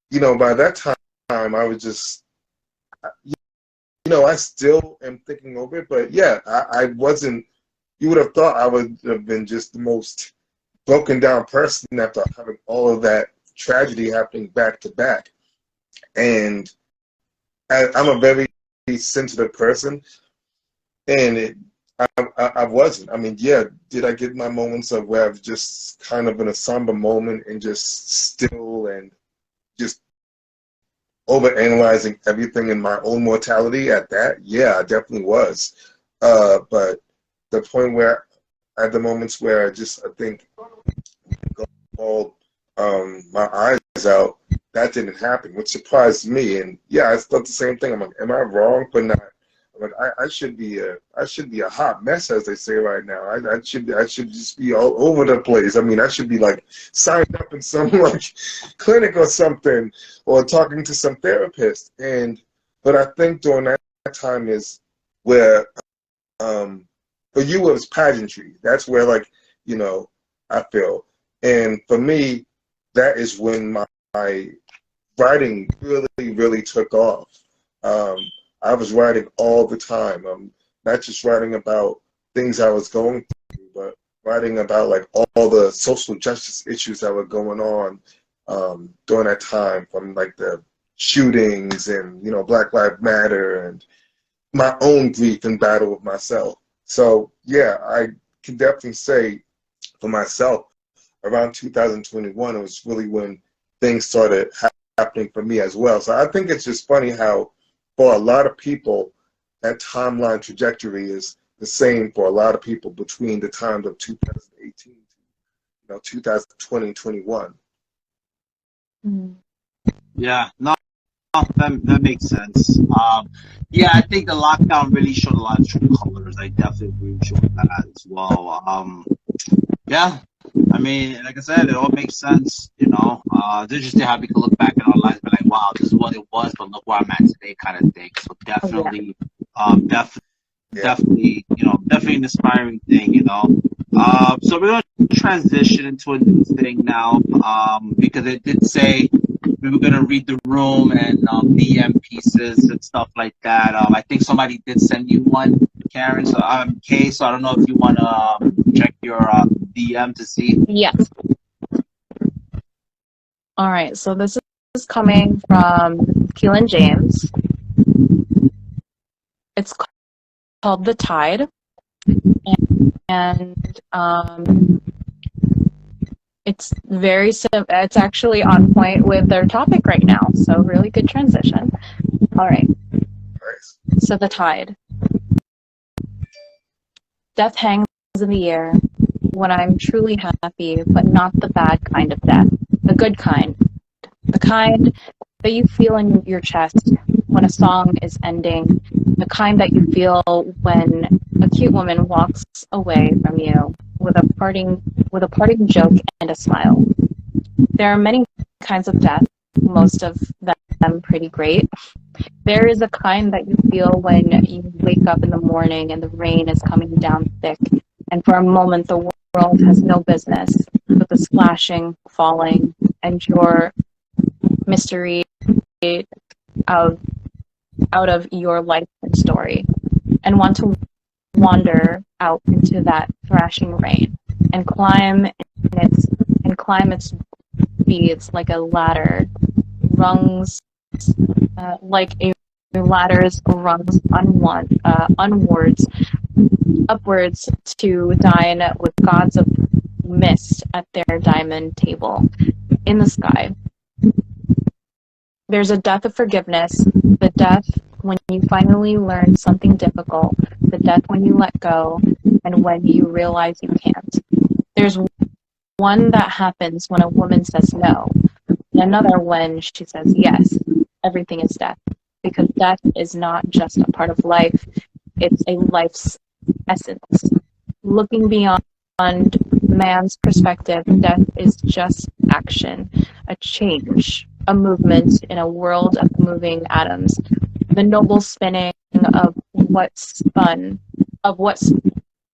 you know, by that time I was just, you know, I still am thinking over it, but yeah, I wasn't. You would have thought I would have been just the most broken down person after having all of that tragedy happening back to back, and I'm a very sensitive person, and I wasn't. I mean, yeah, did I get my moments of where I've just kind of in a somber moment and just still and just overanalyzing everything in my own mortality at that? Yeah, I definitely was. But the point where, at the moments where I think all my eyes out, that didn't happen, which surprised me. And yeah, I thought the same thing. I'm like, am I wrong for not? I'm like, I should be a hot mess, as they say right now. I should just be all over the place. I mean, I should be like signed up in some like clinic or something, or talking to some therapist. But I think during that time is where, for you, it was pageantry. That's where, like, you know, I feel And for me, that is when my writing really took off. I was writing all the time. Not just writing about things I was going through, but writing about like all the social justice issues that were going on during that time, from like the shootings and, you know, Black Lives Matter, and my own grief and battle with myself. So yeah, I can definitely say for myself, around 2021, it was really when things started happening for me as well. So I think it's just funny how for a lot of people, that timeline trajectory is the same for a lot of people between the times of 2018 to, you know, 2020, 21. Mm. Yeah, no, that makes sense. Yeah, I think the lockdown really showed a lot of true colors. I definitely agree with you on that as well. Yeah, I mean, like I said, it all makes sense, you know. It's interesting how we can look back in our lives and be like, wow, this is what it was, but look where I'm at today, kind of thing. So definitely, definitely, you know, definitely an inspiring thing, you know. So we're going to transition into a new thing now, because it did say we were going to read the room and DM pieces and stuff like that. I think somebody did send you one, Karen. So Kay, so I don't know if you want to check your DM to see. Yes. All right. So this is coming from Keelan James. It's called The Tide. And it's very it's actually on point with their topic right now. So really good transition. All right. So The Tide. Death hangs in the air when I'm truly happy, but not the bad kind of death. The good kind. The kind that you feel in your chest when a song is ending. The kind that you feel when a cute woman walks away from you with a parting joke and a smile. There are many kinds of death, most of them pretty great. There is a kind that you feel when you wake up in the morning and the rain is coming down thick, and for a moment the world has no business with the splashing, falling, and your mystery out of your life and story, and want to wander out into that thrashing rain and climb its beads like a ladder, rungs like a ladder's rungs onwards, upwards to dine with gods of mist at their diamond table in the sky. There's a death of forgiveness, the death when you finally learn something difficult, the death when you let go, and when you realize you can't. There's one that happens when a woman says no, and another when she says yes. Everything is death, because death is not just a part of life, it's a life's essence. Looking beyond man's perspective, death is just action, a change, a movement in a world of moving atoms, the noble spinning of what spun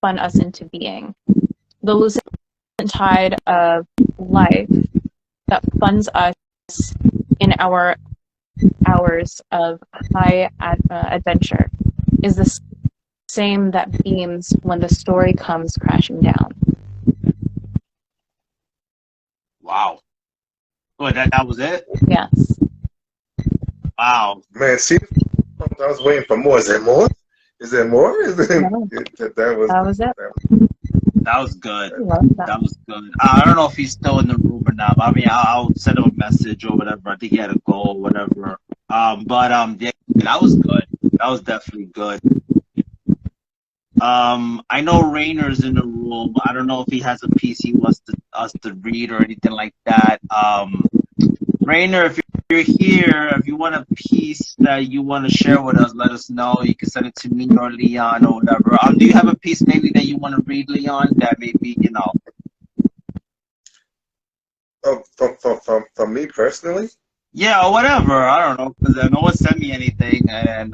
us into being, the lucid tide of life that funds us in our hours of high adventure is the same that beams when the story comes crashing down. Wow. Oh, that was it? Yes. Wow. Man, see, I was waiting for more. Is there more? Is there more? No. That was it. That was good. That. That was good. I don't know if he's still in the room or not. But I mean, I'll send him a message or whatever. I think he had a goal or whatever. Yeah, that was good. That was definitely good. I know Rainer's in the room. I don't know if he has a piece he wants us to read or anything like that. Rainer, if you're here, if you want a piece that you want to share with us, let us know. You can send it to me or Leon or whatever. Do you have a piece maybe that you want to read, Leon? That maybe, you know. Oh, from me personally? Yeah, or whatever. I don't know, because no one sent me anything, and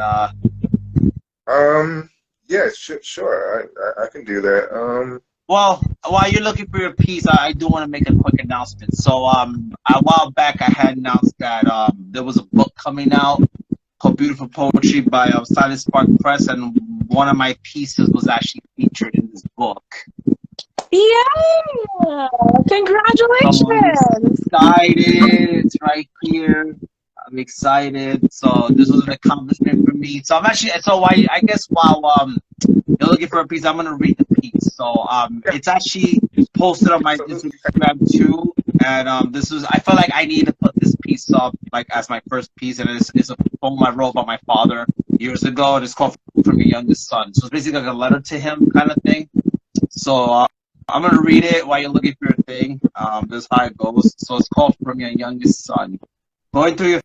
yeah, sure. I can do that. Well, while you're looking for your piece, I do want to make a quick announcement. So, a while back, I had announced that there was a book coming out called Beautiful Poetry by Silent Spark Press, and one of my pieces was actually featured in this book. Yeah! So I'm Congratulations! excited. It's right here. I'm excited. So this was an accomplishment for me. So I'm actually, so I guess while you're looking for a piece, I'm gonna read the piece. So it's actually posted on my Instagram too. And this was, I felt like I needed to put this piece up like as my first piece, and it's a poem I wrote about my father years ago, and it's called From Your Youngest Son. So it's basically like a letter to him kind of thing. So I'm gonna read it while you're looking for your thing. This is how it goes. So it's called From Your Youngest Son. Going through your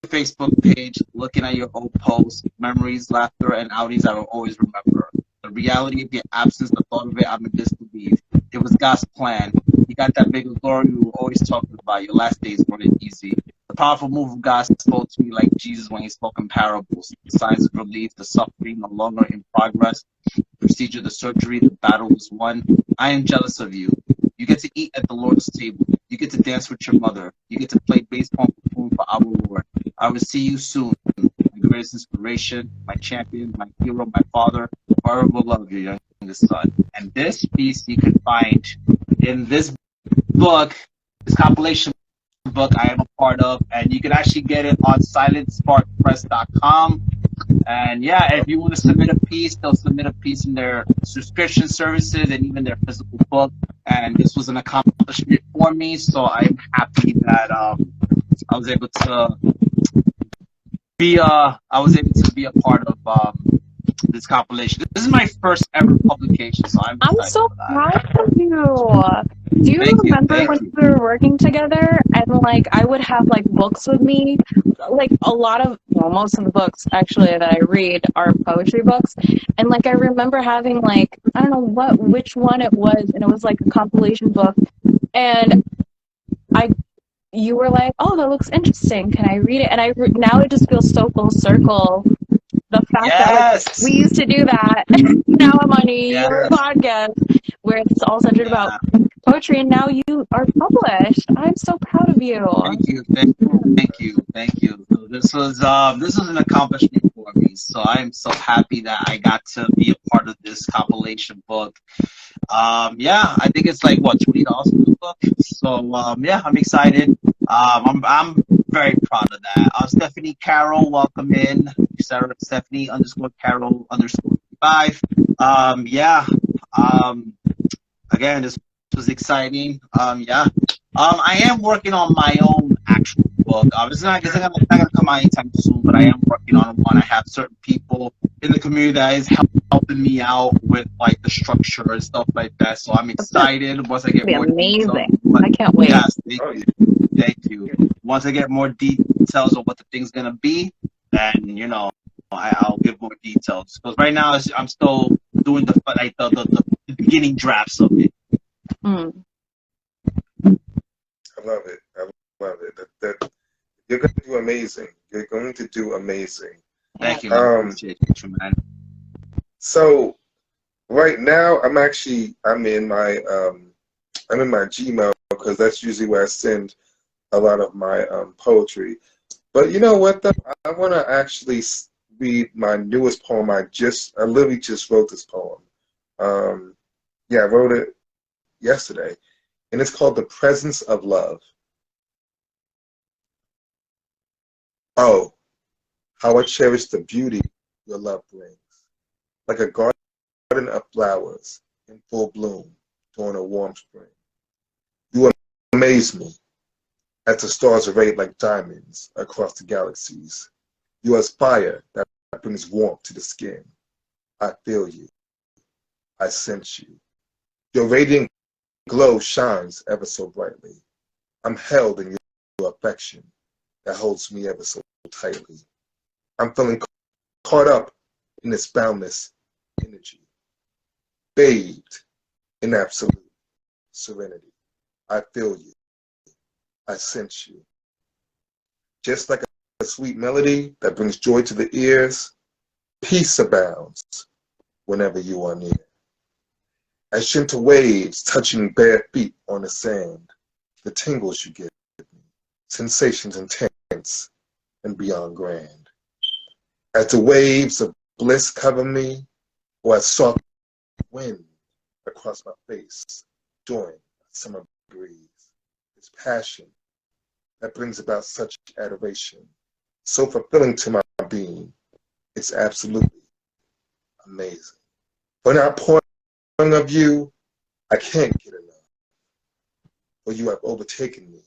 Facebook page, looking at your old posts, memories, laughter, and outings I will always remember. The reality of your absence, the thought of it, I'm in disbelief. It was God's plan. You got that big glory we were always talking about. Your last days weren't easy. The powerful move of God spoke to me like Jesus when he spoke in parables. The signs of relief, the suffering no longer in progress. The procedure, the surgery, the battle was won. I am jealous of you. You get to eat at the Lord's table. You get to dance with your mother. You get to play baseball and perform for our Lord. I will see you soon. My greatest inspiration, my champion, my hero, my father. Forever will love your youngest son. And this piece you can find in this book, this compilation book I am a part of, and you can actually get it on silentsparkpress.com. And yeah, if you want to submit a piece, they'll submit a piece in their subscription services and even their physical book. And this was an accomplishment for me, so I'm happy that I was able to be a part of this compilation. This is my first ever publication, so I'm so proud of you. Do you Thank remember when you. we were working together and like I would have like books with me? Like a lot of, well, most of the books actually that I read are poetry books. And like I remember having like, I don't know which one it was, and it was like a compilation book. And you were like, oh, that looks interesting. Can I read it? And now it just feels so full circle. The fact that like, we used to do that. Now I'm on your podcast where it's all centered about poetry, and now you are published. I'm so proud of you. Thank you. So this was an accomplishment for me. So I'm so happy that I got to be a part of this compilation book. I think it's like what, $20 for the book. So yeah, I'm excited. I'm very proud of that. Stephanie Carroll, welcome in. Sarah Stephanie _Carroll _5. Again, this was exciting. I am working on my own actual book. It's not gonna come out anytime soon, but I am working on one. I have certain people in the community that is helping me out with like the structure and stuff like that. So I'm excited once I get more amazing. details. I can't wait. Yes, thank you. Once I get more details of what the thing's gonna be, then I'll give more details. Because right now I'm still doing the beginning drafts of it. Mm. I love it. That you're going to do amazing. You're going to do amazing. Thank you. Appreciate you, man. So right now I'm in my Gmail because that's usually where I send a lot of my poetry. But you know what though? I want to actually read my newest poem. I literally just wrote this poem. I wrote it yesterday, and it's called The Presence of Love. Oh, how I cherish the beauty your love brings, like a garden of flowers in full bloom during a warm spring. You amaze me as the stars array like diamonds across the galaxies. You are fire that brings warmth to the skin. I feel you. I sense you. Your radiant glow shines ever so brightly. I'm held in your affection that holds me ever so tightly. I'm feeling caught up in this boundless energy, bathed in absolute serenity. I feel you. I sense you. Just like a sweet melody that brings joy to the ears, peace abounds whenever you are near. as gentle waves touching bare feet on the sand, the tingles you give me, sensations intense and beyond grand. As the waves of bliss cover me, or as soft wind across my face, join a summer breeze, this passion that brings about such adoration, so fulfilling to my being, it's absolutely amazing. When I point of you, I can't get enough. For you have overtaken me,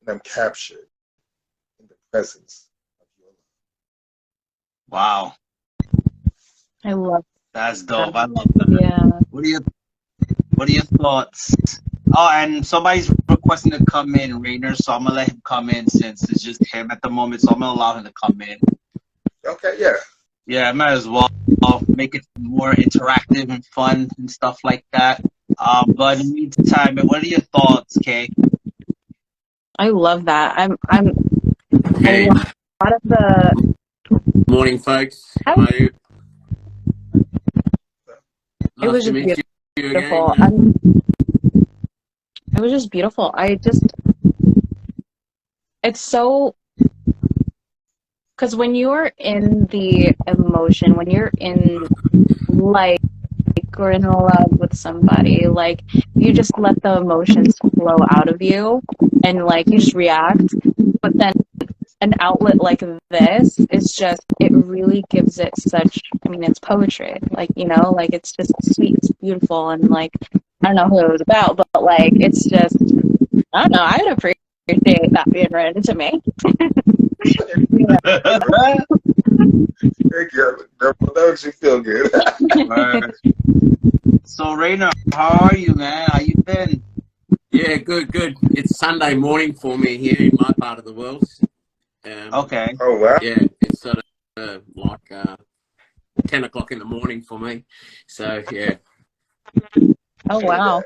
and I'm captured in the presence of your love. Wow. I love That's dope. that. I love that. Yeah. What are your thoughts? Oh, and somebody's requesting to come in, Rainer, so I'm gonna let him come in since it's just him at the moment, so I'm gonna allow him to come in. Okay, yeah. Yeah, I might as well make it more interactive and fun and stuff like that. But in the meantime, what are your thoughts, Kay? I love that. I'm Hey, a lot of the morning, folks. How are you? it was Nice to just meet you beautiful. again. It was just beautiful. It's so, because when you're in the emotion, when you're in like or in love with somebody, like you just let the emotions flow out of you and like you just react. But then an outlet like this is just, it really gives it such, I mean, it's poetry, like, you know, like it's just sweet, it's beautiful, and like, I don't know who it was about, but like, it's just, I don't know, I'd appreciate that being written to me. Thank you. That makes you feel good. So, Rainer, how are you, man? How you been? Yeah, good. It's Sunday morning for me here in my part of the world. Okay. Oh, wow. Yeah, it's sort of like 10 o'clock in the morning for me. So, yeah. Oh, wow.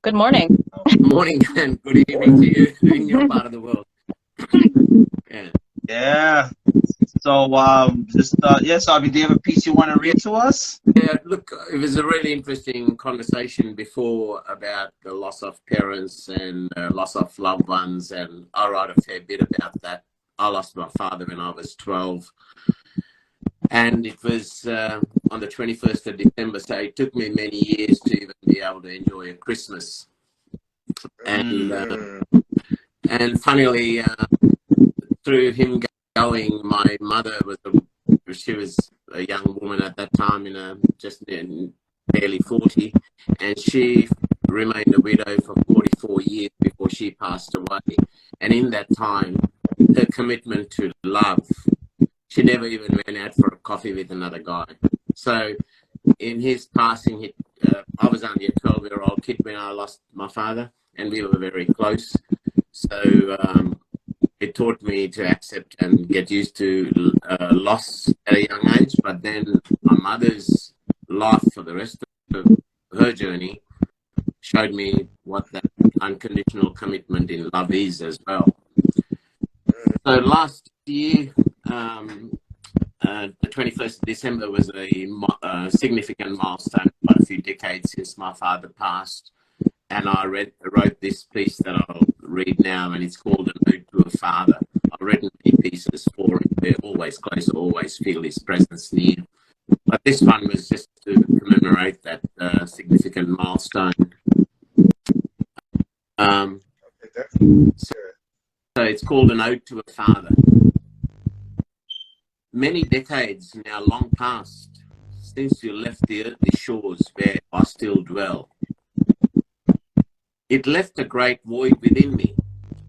Good morning. Morning and good evening to you in your part of the world. Yeah. Yeah. So, so do you have a piece you want to read to us? Yeah, look, it was a really interesting conversation before about the loss of parents and loss of loved ones, and I write a fair bit about that. I lost my father when I was 12, and it was on the 21st of December, so it took me many years to even be able to enjoy a Christmas. And funnily, through him going, my mother she was a young woman at that time, just barely 40, and she remained a widow for 44 years before she passed away. And in that time, her commitment to love, she never even went out for a coffee with another guy. So in his passing, I was only a 12-year-old kid when I lost my father, and we were very close. So it taught me to accept and get used to loss at a young age. But then my mother's life for the rest of her journey showed me what that unconditional commitment in love is as well. So last year, the 21st of December was a significant milestone, quite a few decades since my father passed. And I wrote this piece that I'll read now, and it's called An Ode to a Father. I've written many pieces for him. They're always close, I always feel his presence near. But this one was just to commemorate that significant milestone. So it's called An Ode to a Father. Many decades now long past since you left the earthly shores where I still dwell. It left a great void within me.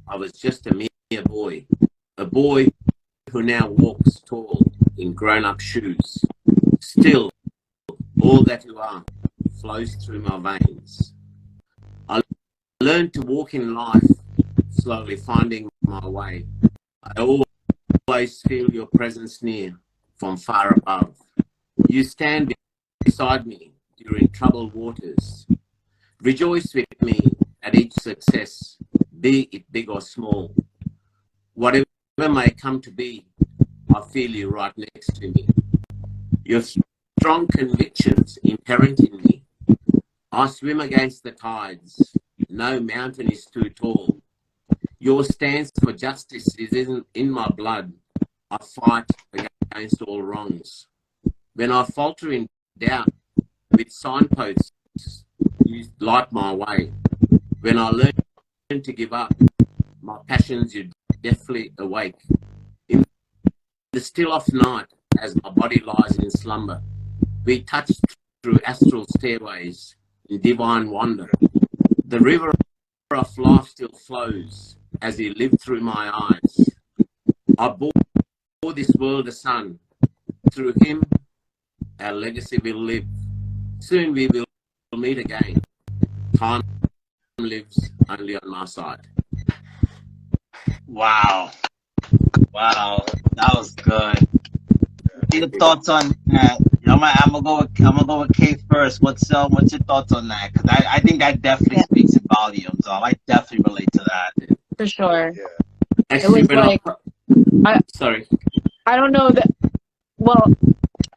I was just a mere boy, a boy who now walks tall in grown-up shoes. Still, all that you are flows through my veins. I learned to walk in life, slowly finding my way. I always feel your presence near, from far above. You stand beside me during troubled waters. Rejoice with me at each success, be it big or small. Whatever may come to be, I feel you right next to me. Your strong convictions inherent in me. I swim against the tides. No mountain is too tall. Your stance for justice isn't in my blood. I fight against all wrongs. When I falter in doubt, with signposts, you light my way. When I learn to give up, my passions you deftly awake. In the still of night, as my body lies in slumber, we touch through astral stairways in divine wonder. The river of life still flows as he lived through my eyes. I bore this world a son. Through him, our legacy will live. Soon we will meet again. Time lives only on my side. Wow. Wow. That was good. What are your thoughts on that? I'm gonna go with Kay first. What's your thoughts on that? Because I think that definitely speaks in volumes. I definitely relate to that. For sure. Yeah. Actually, It was like, sorry. I don't know that, well,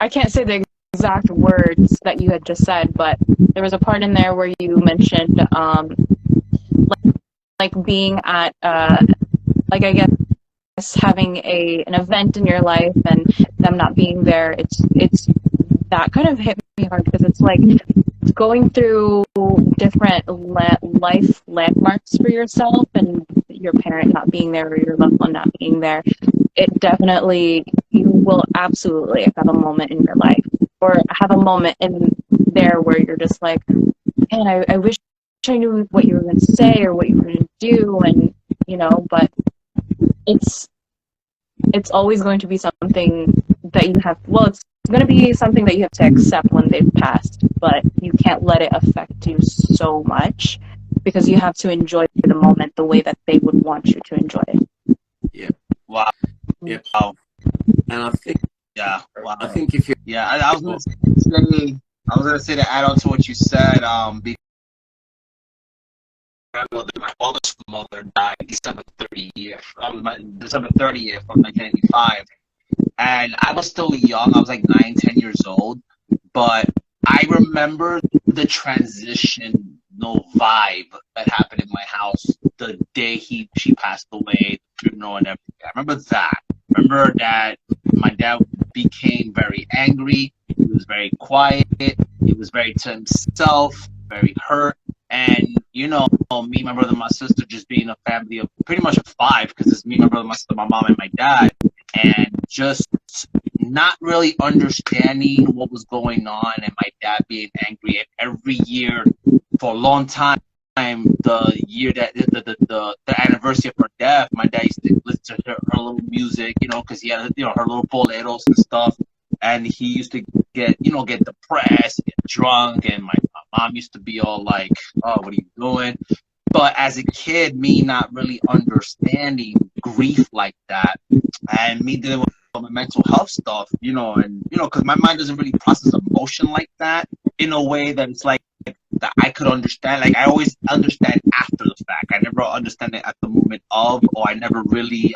I can't say the exact words that you had just said, but there was a part in there where you mentioned, like being at, like, I guess, having an event in your life and them not being there. It's that kind of hit me hard because it's like going through different life landmarks for yourself and your parent not being there or your loved one not being there. It definitely, you will absolutely have a moment in your life or have a moment in there where you're just like, man, I wish I knew what you were going to say or what you were going to do, and but it's always going to be something that you have, it's going to be something that you have to accept when they've passed, but you can't let it affect you so much because you have to enjoy the moment the way that they would want you to enjoy it. Yeah. Wow. Yeah. Wow. And I think, Wow. I think if you, I was gonna say to add on to what you said, my oldest mother died December 30th from 1995, and I was still young. I was like 9, 10 years old, but I remember the transition, vibe that happened in my house the day she passed away, the funeral and everything. I remember that. Remember that my dad became very angry. He was very quiet. He was very to himself, very hurt. And, me, my brother, my sister, just being a family of pretty much of 5, because it's me, my brother, my sister, my mom, and my dad, and just not really understanding what was going on, and my dad being angry. And every year, for a long time, the year that the anniversary of her death, my dad used to listen to her little music, because he had her little boleros and stuff, and he used to get depressed, get drunk, and my mom used to be all like, "Oh, what are you doing?" But as a kid, me not really understanding grief like that, and me dealing with my mental health stuff, because my mind doesn't really process emotion like that in a way that it's like that I could understand. Like, I always understand after the fact. I never understand it at the moment of, or I never really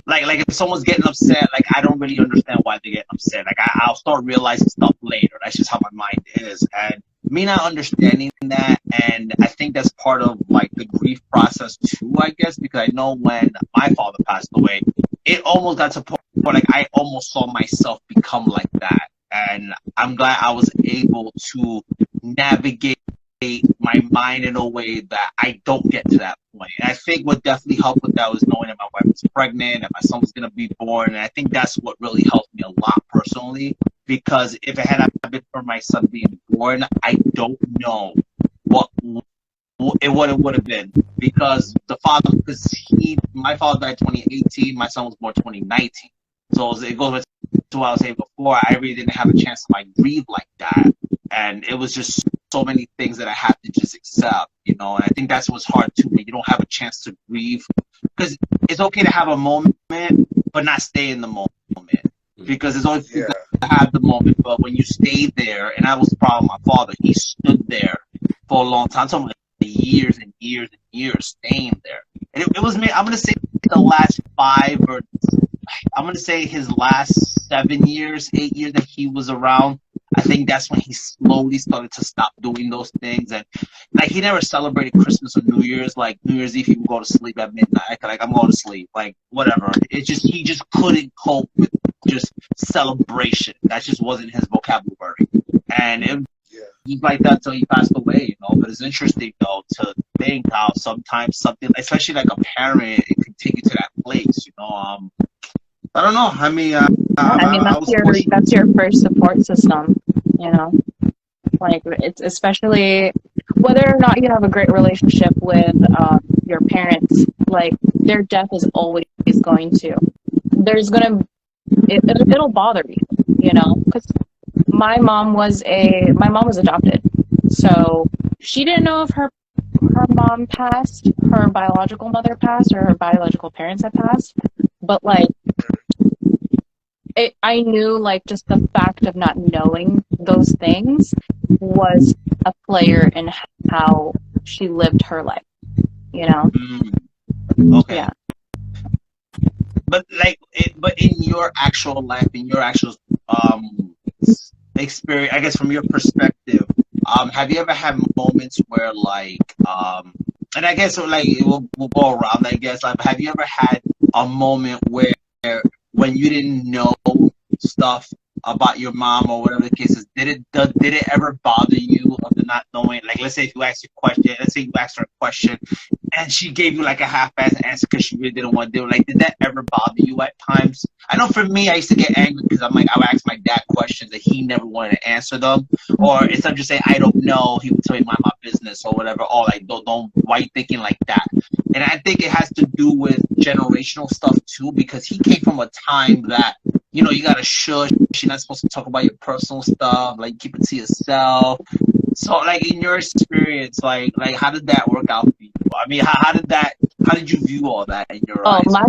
like if someone's getting upset, like I don't really understand why they get upset. Like I'll start realizing stuff later. That's just how my mind is, and me not understanding that, and I think that's part of like the grief process too, I guess, because I know when my father passed away, it almost got to a point where like I almost saw myself become like that, and I'm glad I was able to navigate my mind in a way that I don't get to that point. And I think what definitely helped with that was knowing that my wife was pregnant and my son was going to be born. And I think that's what really helped me a lot personally, because if it had not been for my son being born, I don't know what it would have been, because my father died 2018, my son was born 2019. So it goes back to what I was saying before. I really didn't have a chance to like grieve like that, and it was just so many things that I had to just accept, and I think that's what's hard too, when you don't have a chance to grieve, because it's okay to have a moment, but not stay in the moment, because it's always good to have the moment, but when you stay there, and I was proud of my father, he stood there for a long time, so years and years and years staying there, and it was me. I'm gonna say the last 5 or I'm gonna say his last 7 years, 8 years that he was around, I think that's when he slowly started to stop doing those things. And like, he never celebrated Christmas or New Year's. Like New Year's Eve, he would go to sleep at midnight. Like, I'm going to sleep. Like, whatever. He just couldn't cope with just celebration. That just wasn't his vocabulary. And he's like that till he passed away, you know. But it's interesting though to think how sometimes something, especially like a parent, it can take you to that place, you know. I don't know. I mean, that's your first support system, you know. Like, it's especially whether or not you have a great relationship with your parents. Like, their death is always going to. It'll bother you, you know, because my mom was adopted, so she didn't know if her mom passed, her biological mother passed, or her biological parents had passed, but like, I knew, like, just the fact of not knowing those things was a player in how she lived her life, you know. Okay. Yeah. But in your actual life, in your actual experience, I guess from your perspective, have you ever had moments where, like, and I guess like we'll go around, I guess, like, have you ever had a moment where when you didn't know stuff about your mom or whatever the case is, did it ever bother you of the not knowing? Like, let's say if you asked her a question and she gave you like a half-assed answer because she really didn't want to do it. Like, did that ever bother you at times? I know for me, I used to get angry because I'm like, I would ask my dad questions that he never wanted to answer them, or instead of just saying I don't know, he would tell me mind my business or whatever. Or like, don't why you thinking like that? And I think it has to do with generational stuff too, because he came from a time that, you know, you gotta shush. You're not supposed to talk about your personal stuff. Like, keep it to yourself. So, like, in your experience, like how did that work out for you? I mean, how did you view all that in your eyes? My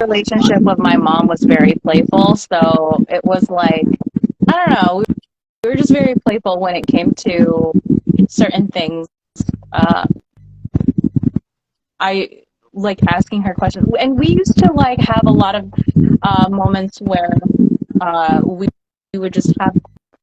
relationship with my mom was very playful. So it was like, I don't know, we were just very playful when it came to certain things. I like asking her questions, and we used to like have a lot of moments where we would just have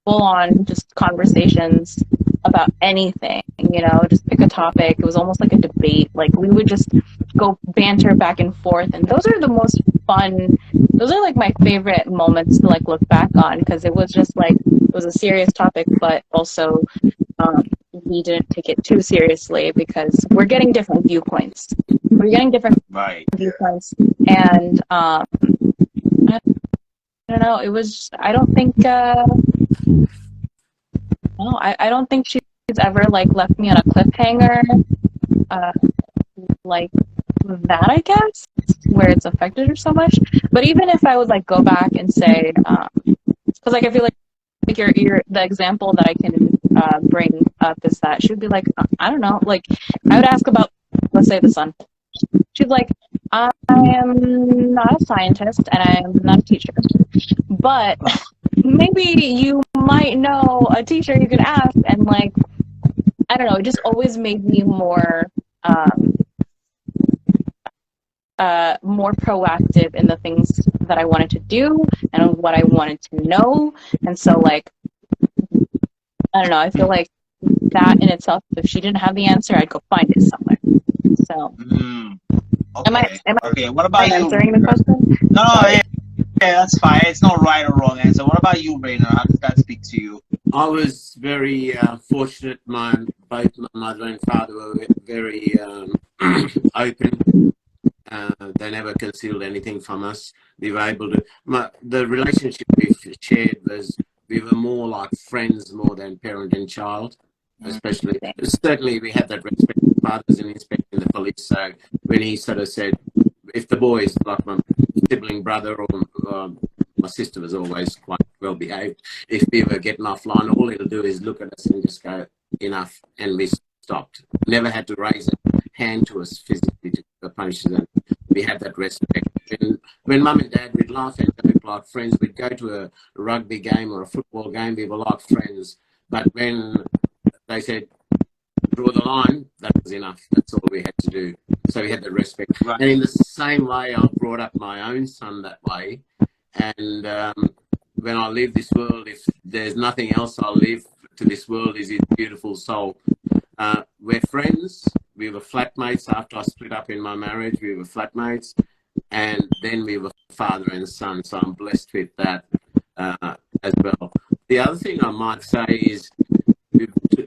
full-on just conversations about anything, you know, just pick a topic. It was almost like a debate. Like, we would just go banter back and forth, and those are the most fun. Those are like my favorite moments to like look back on, because it was just like, it was a serious topic, but also we didn't take it too seriously because we're getting different viewpoints. Viewpoints, and I don't know. It was. I don't think. No, I don't think she's ever like left me on a cliffhanger, like that, I guess, where it's affected her so much. But even if I would like go back and say, because like I feel like you're the example that I can bring up is that she'd be like, I don't know, like I would ask about, let's say, the sun. She's like, I am not a scientist and I am not a teacher, but maybe you might know a teacher you could ask. And like, I don't know, it just always made me more proactive in the things that I wanted to do and what I wanted to know. And so like, I don't know, I feel like that in itself, if she didn't have the answer, I'd go find it somewhere. So okay. Am I Okay, what about you? Answering the question? No, yeah, that's fine. It's no right or wrong answer. What about you, Rainer? How does that speak to you? I was very fortunate. Both my mother and father were very open. They never concealed anything from us. We were able to. The relationship we shared was, we were more like friends more than parent and child. Especially, certainly, we had that respect for fathers and inspecting the police. So when he sort of said, if the boys, like my sibling brother or my sister was always quite well behaved, if we were getting offline, all he'll do is look at us and just go, enough, and we stopped. Never had to raise a hand to us physically to punish them. We had that respect. And when mum and dad would laugh and joke like friends, we'd go to a rugby game or a football game, we were like friends. But when they said, draw the line, that was enough. That's all we had to do. So we had the respect. Right. And in the same way, I brought up my own son that way. And when I leave this world, if there's nothing else I'll leave to this world, is his beautiful soul. We're friends. We were flatmates after I split up in my marriage. We were flatmates. And then we were father and son. So I'm blessed with that as well. The other thing I might say is,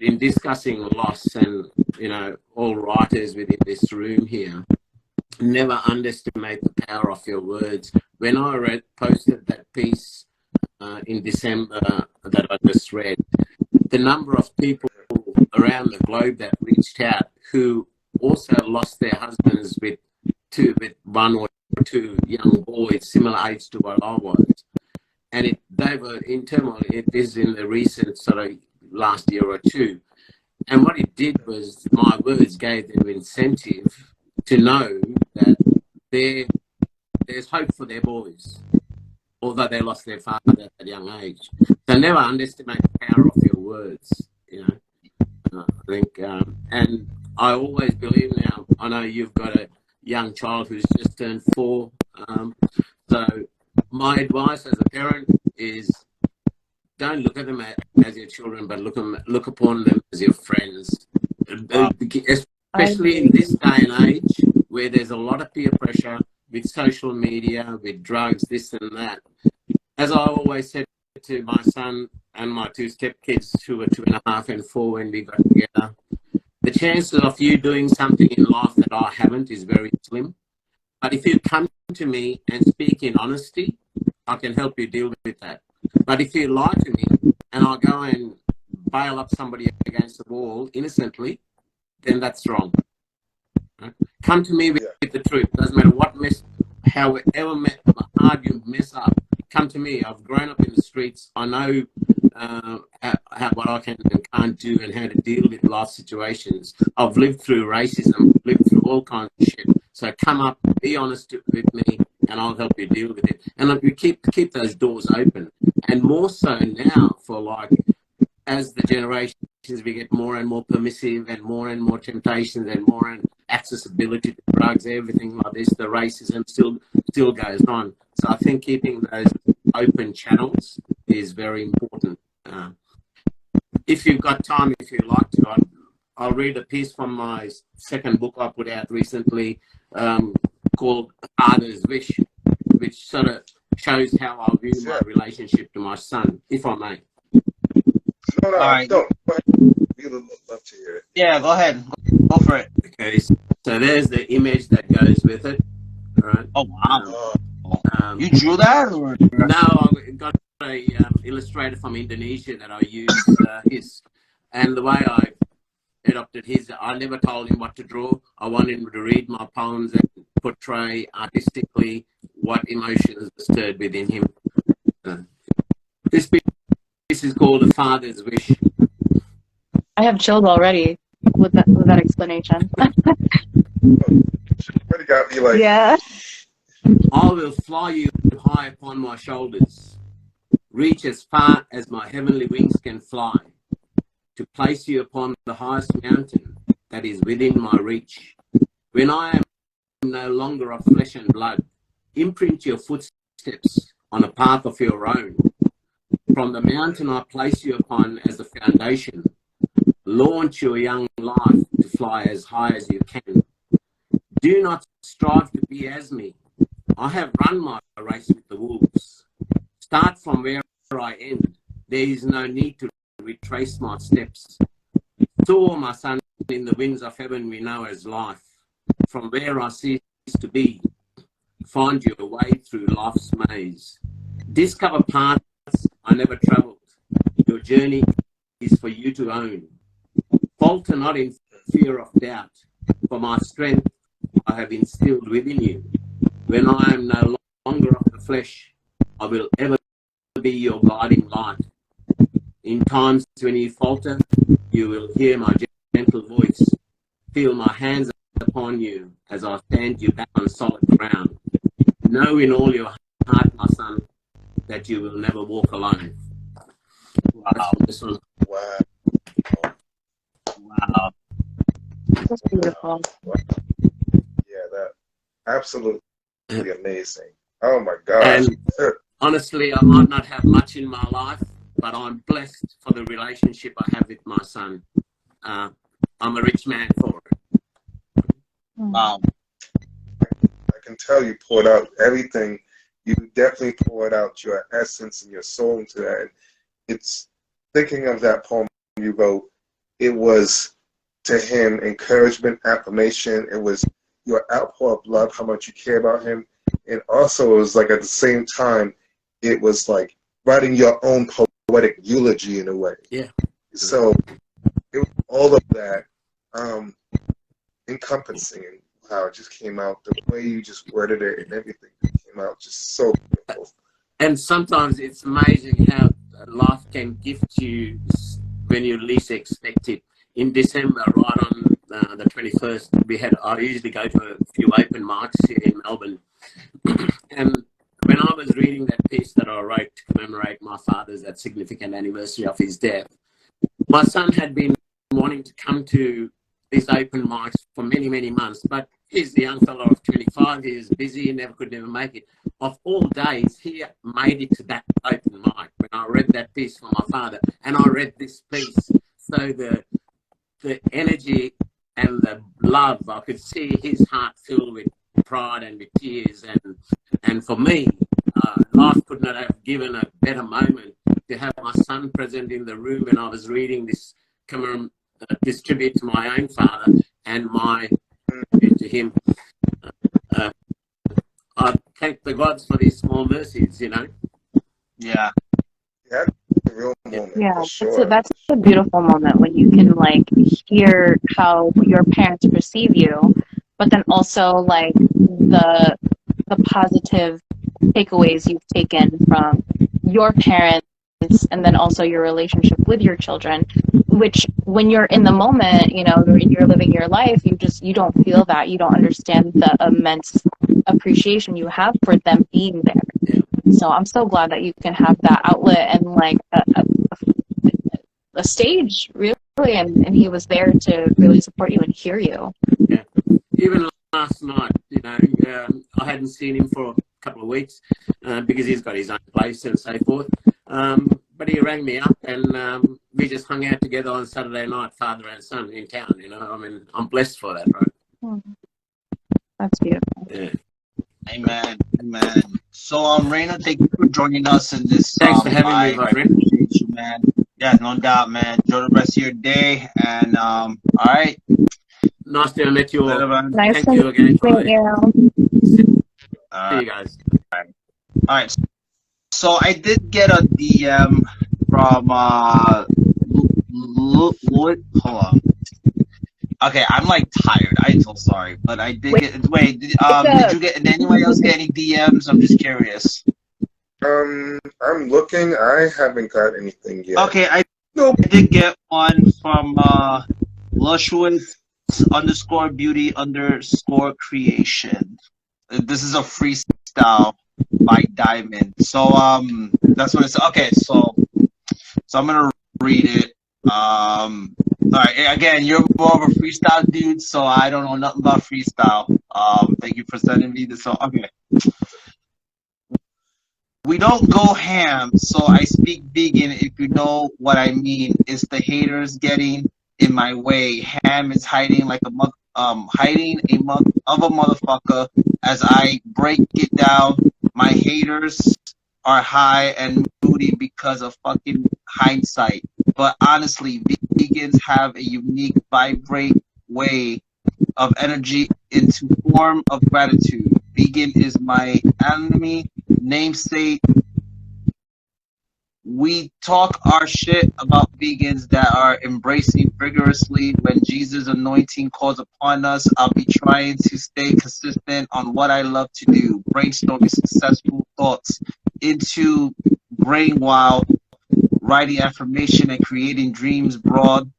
in discussing loss, and, you know, all writers within this room here, never underestimate the power of your words. When I posted that piece in December that I just read, the number of people around the globe that reached out who also lost their husbands with one or two young boys similar age to what I was, and they were in turmoil. It is in the recent sort of last year or two, and what it did was my words gave them incentive to know that there's hope for their boys, although they lost their father at a young age. So never underestimate the power of your words, you know. I think, and I always believe now, I know you've got a young child who's just turned 4. So my advice as a parent is, don't look at them as your children, but look upon them as your friends. Especially in this day and age where there's a lot of peer pressure with social media, with drugs, this and that. As I always said to my son and my 2 stepkids who were 2.5 and 4 when we got together, the chances of you doing something in life that I haven't is very slim. But if you come to me and speak in honesty, I can help you deal with that. But if you lie to me and I go and bail up somebody against the wall innocently, then that's wrong. Right? Come to me with the truth. Doesn't matter what however hard you mess up, come to me. I've grown up in the streets. I know what I can and can't do and how to deal with life situations. I've lived through racism, lived through all kinds of shit. So come up, be honest with me, and I'll help you deal with it. And we keep those doors open. And more so now, for like, as the generations, we get more and more permissive and more temptations and more accessibility to drugs, everything like this, the racism still goes on. So I think keeping those open channels is very important. If you've got time, if you'd like to, I'll read a piece from my second book I put out recently called Father's Wish, which sort of shows how I view my relationship to my son, if I may. No, all right. Don't. We'd love to hear it. Yeah, go ahead. Go for it. Okay, so there's the image that goes with it. All right. Oh, wow. You drew that? Or? No, I got a illustrator from Indonesia that I used his. And the way I adopted his, I never told him what to draw. I wanted him to read my poems and portray artistically what emotions were stirred within him. This is called A Father's Wish. I have chills already with that explanation. Already got me like, yeah. I will fly you high upon my shoulders, reach as far as my heavenly wings can fly, to place you upon the highest mountain that is within my reach. When I am no longer of flesh and blood, imprint your footsteps on a path of your own. From the mountain I place you upon as the foundation, launch your young life to fly as high as you can. Do not strive to be as me. I have run my race with the wolves. Start from where I end. There is no need to retrace my steps. Soar, my son, in the winds of heaven we know as life. From where I cease to be, find your way through life's maze. Discover paths I never travelled. Your journey is for you to own. Falter not in fear of doubt, for my strength I have instilled within you. When I am no longer of the flesh, I will ever be your guiding light. In times when you falter, you will hear my gentle voice. Feel my hands upon you as I stand you back on solid ground. Know in all your heart, my son, that you will never walk alone. Wow. This one. wow. Wow. That's beautiful. Yeah, that absolutely amazing. Oh my gosh. And honestly, I might not have much in my life, but I'm blessed for the relationship I have with my son. I'm a rich man for it. Wow. I can tell you poured out everything. You definitely poured out your essence and your soul into that. And it's thinking of that poem you wrote. It was to him encouragement, affirmation. It was your outpour of love, how much you care about him, and also it was like at the same time, it was like writing your own poetic eulogy in a way. Yeah. So it was all of that encompassing. How it just came out, the way you just worded it and everything came out just so beautiful. And sometimes it's amazing how life can gift you when you least expect it. In December, right on the 21st, I usually go to a few open mics here in Melbourne. And when I was reading that piece that I wrote to commemorate my father's that significant anniversary of his death, my son had been wanting to come to these open mics for many, many months, but he's the young fellow of 25, he is busy, he could never make it. Of all days, he made it to that open mic when I read that piece for my father, and I read this piece. So the energy and the love, I could see his heart filled with pride and with tears. And for me, life could not have given a better moment to have my son present in the room when I was reading this tribute to my own father and my tribute to him. I thank the gods for these small mercies, you know. Yeah. Yeah, a real moment. Yeah, for sure. that's a beautiful moment when you can like hear how your parents perceive you, but then also like the positive takeaways you've taken from your parents and then also your relationship with your children, which when you're in the moment, you know, you're living your life, you don't feel that, you don't understand the immense appreciation you have for them being there. So I'm so glad that you can have that outlet and like a stage really, and he was there to really support you and hear you. Yeah. Even last night, you know, I hadn't seen him for a couple of weeks because he's got his own place and so forth. But he rang me up and we just hung out together on Saturday night, father and son in town, you know. I mean, I'm blessed for that, right? That's beautiful. Yeah. Amen. Amen. So, Raina, thank you for joining us in this. Thanks for having me, I my friend. appreciate you, man. Yeah, no doubt, man. Enjoy the rest of your day. And, all right. Nice to meet you all. Nice Thank to you again for meet you. See you guys. All right. So I did get a DM from Lloyd. Hold on. Okay, I'm like tired. I'm so sorry, but I did get. Wait, did you get? Did anyone else get any DMs? I'm just curious. I'm looking. I haven't got anything yet. Okay, I did get one from Lushwood _beauty_creation. This is a freestyle by Diamond. So that's what it's. Okay, so I'm gonna read it. All right. Again, you're more of a freestyle dude, so I don't know nothing about freestyle. Thank you for sending me this. So okay. We don't go ham, so I speak vegan. If you know what I mean, it's the haters getting in my way. Ham is hiding like a motherfucker. As I break it down, my haters are high and moody because of fucking hindsight. But honestly, vegans have a unique, vibrate way of energy into form of gratitude. Vegan is my enemy, namesake. We talk our shit about vegans that are embracing vigorously when Jesus' anointing calls upon us. I'll be trying to stay consistent on what I love to do, brainstorming successful thoughts into brain while writing affirmation and creating dreams broad.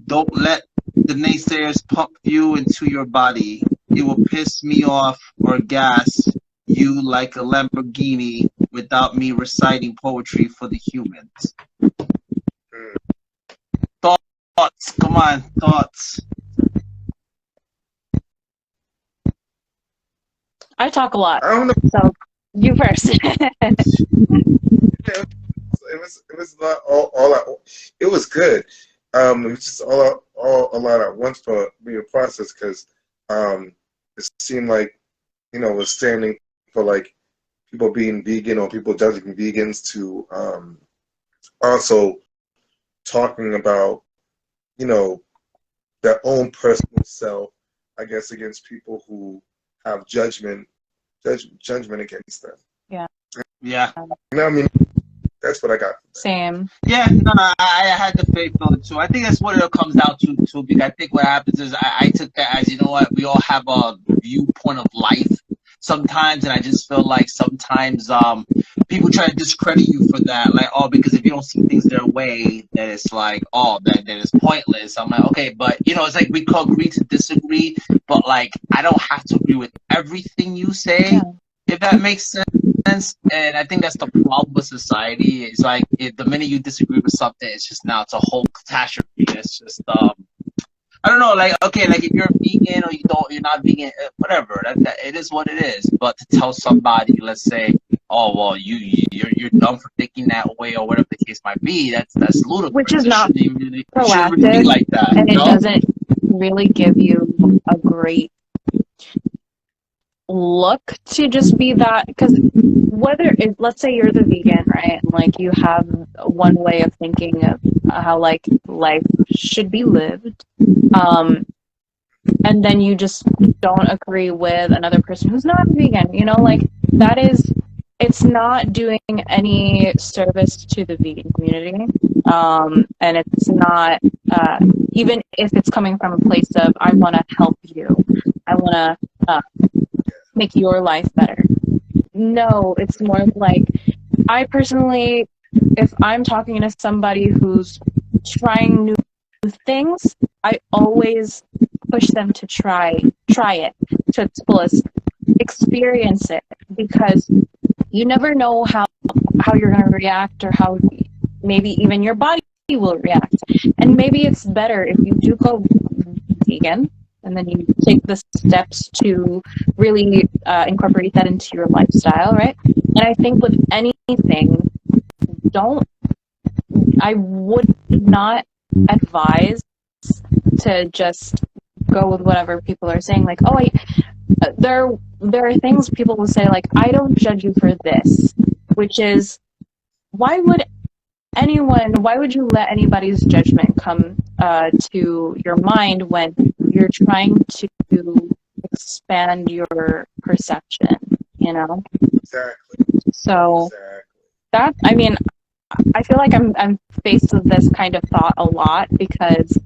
Don't let the naysayers pump fuel into your body. It will piss me off or gas you like a Lamborghini without me reciting poetry for the humans. Thoughts, come on, thoughts. I talk a lot. I don't know. So You first. It was a lot, all out. It was good. It was just all a lot at once for me to process, because it seemed like, it was standing for like people being vegan or people judging vegans, to also talking about, their own personal self, I guess, against people who have judgment against them. Yeah. Yeah. I mean, that's what I got. Same. Yeah, no, I had the faith on it too. I think that's what it comes down to too, because I think what happens is I took that as, you know what, we all have a viewpoint of life sometimes, and I just feel like sometimes people try to discredit you for that, like, oh, because if you don't see things their way, then it's like, oh, then it's pointless. I'm like, okay, but it's like we could agree to disagree, but like I don't have to agree with everything you say, if that makes sense. And I think that's the problem with society. It's like, the minute you disagree with something, it's just now it's a whole catastrophe. It's just I don't know, like, okay, like if you're vegan or you're not vegan, whatever. That it is what it is. But to tell somebody, let's say, oh well, you're dumb for thinking that way, or whatever the case might be, that's ludicrous. Which is not shouldn't really be like that, and it doesn't really give you a great look to just be that, because let's say you're the vegan, right, and like you have one way of thinking of how like life should be lived, and then you just don't agree with another person who's not vegan, like it's not doing any service to the vegan community, and it's not, even if it's coming from a place of I want to help you, I want to make your life better. No, it's more like, I personally, if I'm talking to somebody who's trying new things, I always push them to try it to its fullest, experience it, because you never know how you're going to react, or how maybe even your body will react. And maybe it's better if you do go vegan, and then you take the steps to really incorporate that into your lifestyle, right? And I think with anything, I would not advise to just go with whatever people are saying. Like, oh, there are things people will say, like, I don't judge you for this, which is, why would you let anybody's judgment come to your mind when you're trying to expand your perception, Exactly. So that, I mean, I feel like I'm faced with this kind of thought a lot, because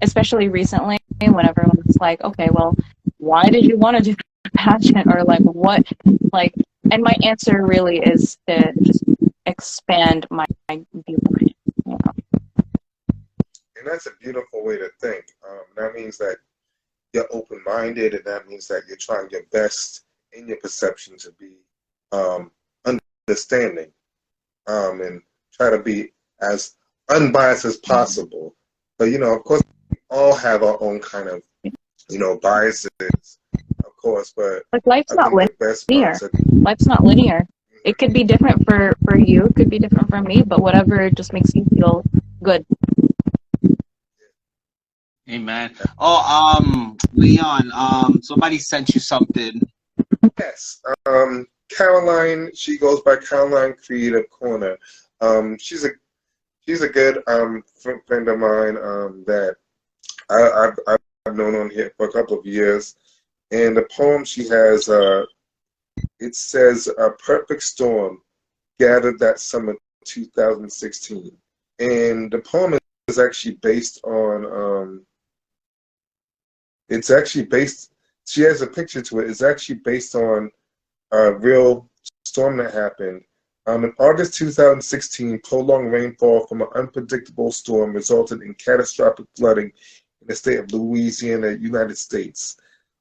especially recently, when everyone's like, okay, well, why did you want to do the pageant, or like what, like, and my answer really is to just expand my viewpoint. And that's a beautiful way to think. That means that you're open-minded, and that means that you're trying your best in your perception to be understanding, and try to be as unbiased as possible. But of course, we all have our own kind of biases, of course. But like, life's not linear. Life's not linear. It could be different for you. It could be different for me. But whatever just makes you feel good. Amen. Oh, Leon, somebody sent you something. Yes. Caroline, she goes by Caroline Creative Corner. She's a good friend of mine that I've known on here for a couple of years. And the poem she has, it says, "A perfect storm gathered that summer 2016." And the poem is actually based on, she has a picture to it. It's actually based on a real storm that happened. In August 2016, prolonged rainfall from an unpredictable storm resulted in catastrophic flooding in the state of Louisiana, United States.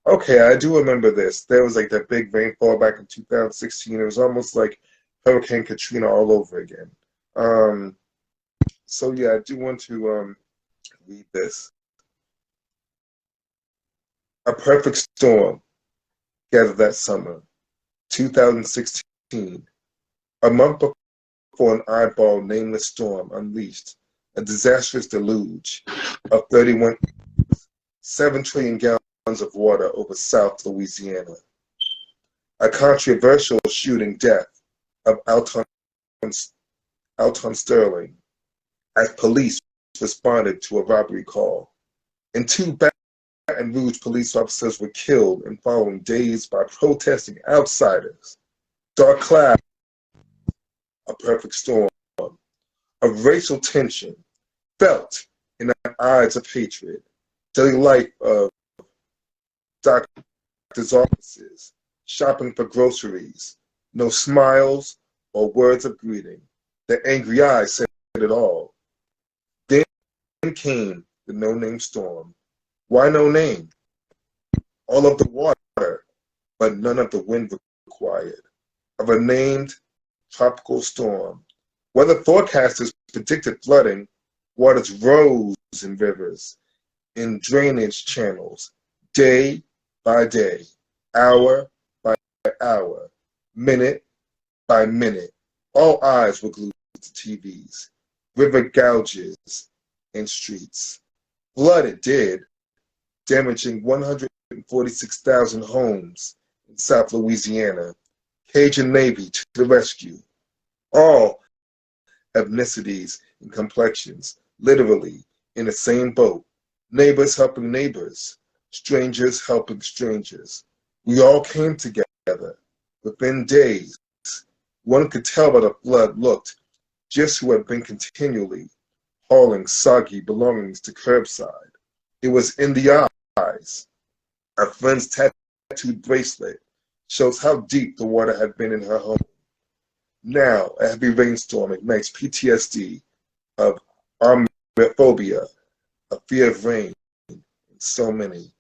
Okay, I do remember this. There was like that big rainfall back in 2016. It was almost like Hurricane Katrina all over again. So yeah, I do want to read this. A perfect storm gathered that summer, 2016 A month before an eyeball nameless storm unleashed a disastrous deluge of 7 trillion gallons of water over South Louisiana. A controversial shooting death of Alton Sterling as police responded to a robbery call. And 2 Baton Rouge police officers were killed in following days by protesting outsiders. Dark cloud, a perfect storm of racial tension felt in the eyes of hatred. Daily life of doctors' offices, shopping for groceries, no smiles or words of greeting. The angry eyes said it all. Then came the no-name storm. Why no name? All of the water, but none of the wind required. Of a named tropical storm. Weather forecasters predicted flooding. Waters rose in rivers, in drainage channels, day by day, hour by hour, minute by minute. All eyes were glued to TVs, river gouges and streets. Flood it did, damaging 146,000 homes in South Louisiana. Cajun Navy to the rescue. All ethnicities and complexions, literally in the same boat. Neighbors helping neighbors, strangers helping strangers. We all came together within days. One could tell by the flood looked just who had been continually hauling soggy belongings to curbside. It was in the eyes. Our friend's tattooed bracelet shows how deep the water had been in her home. Now, a heavy rainstorm ignites PTSD of armorophobia, a fear of rain, and so many.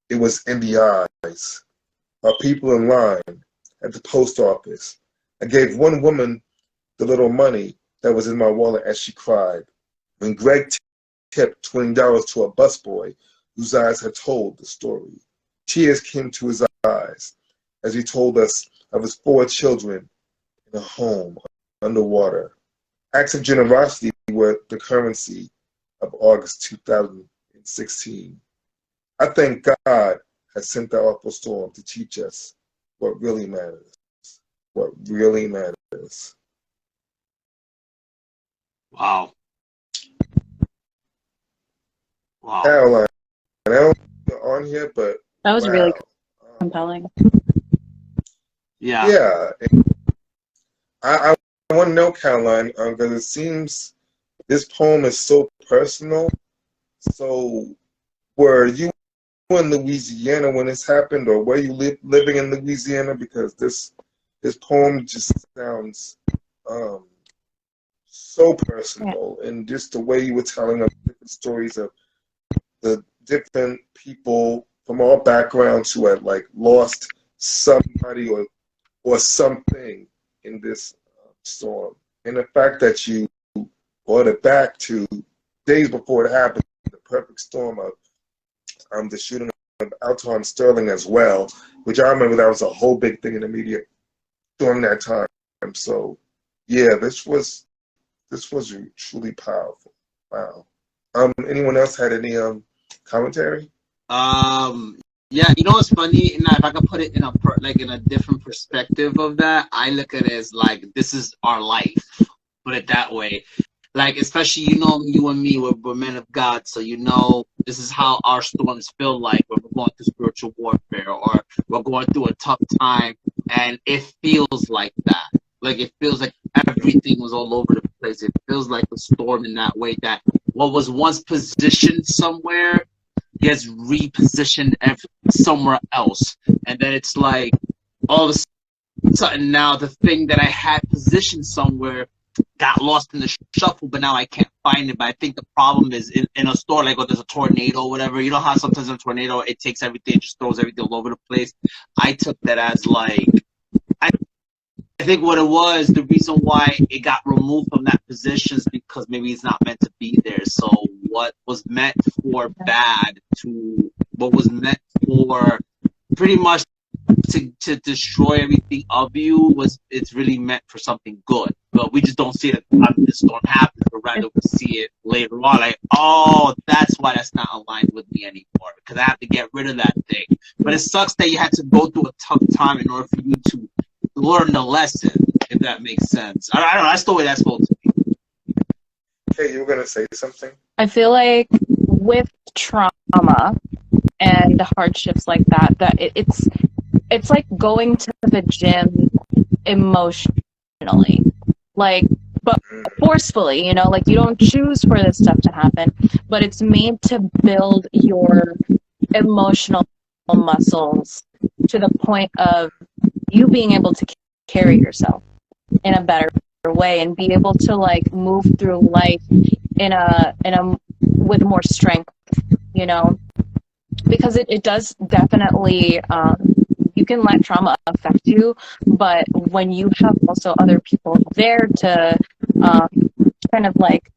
It was in the eyes. Our people in line at the post office. I gave one woman the little money that was in my wallet as she cried. When Greg tipped $20 to a busboy whose eyes had told the story, tears came to his eyes as he told us of his 4 children in a home underwater. Acts of generosity were the currency of August 2016. I thank God has sent that awful storm to teach us what really matters. What really matters. Wow. Wow. Caroline, I don't know on here, but That was wow. really compelling. Yeah. Yeah. I want to know, Caroline, because it seems this poem is so personal. So, were you in Louisiana when this happened, or were you living in Louisiana? Because this poem just sounds so personal, and just the way you were telling us different stories of the different people from all backgrounds who had like lost somebody or something in this storm, and the fact that you brought it back to days before it happened, the perfect storm of the shooting of Alton Sterling as well, which I remember that was a whole big thing in the media during that time. So yeah, this was truly powerful. Wow. Anyone else had any commentary? Yeah, you know what's funny? Now, if I could put it in a different perspective of that, I look at it as like this is our life. Put it that way. Like, especially, you and me, we're men of God, so this is how our storms feel like when we're going through spiritual warfare or we're going through a tough time, and it feels like that. Like, it feels like everything was all over the place. It feels like a storm in that way, that what was once positioned somewhere gets repositioned somewhere else. And then it's like, all of a sudden now the thing that I had positioned somewhere got lost in the shuffle, but now I can't find it. But I think the problem is in a store, like, there's a tornado or whatever. You know how sometimes in a tornado, it takes everything, just throws everything all over the place? I took that as like, I think what it was, the reason why it got removed from that position is because maybe it's not meant to be there. So what was meant for bad to what was meant for pretty much to destroy everything of you it's really meant for something good. But we just don't see it at the time the storm happens, but rather we see it later on. Like, oh, that's why that's not aligned with me anymore, because I have to get rid of that thing. But it sucks that you had to go through a tough time in order for you to learn the lesson, if that makes sense. I don't know. That's the way that's supposed to be. Hey, you were going to say something? I feel like with trauma and hardships like that, it's like going to the gym emotionally, like, but forcefully, you know, like you don't choose for this stuff to happen, but it's made to build your emotional muscles to the point of you being able to carry yourself in a better way and be able to like move through life in a with more strength, you know, because it does definitely you can let trauma affect you, but when you have also other people there to kind of like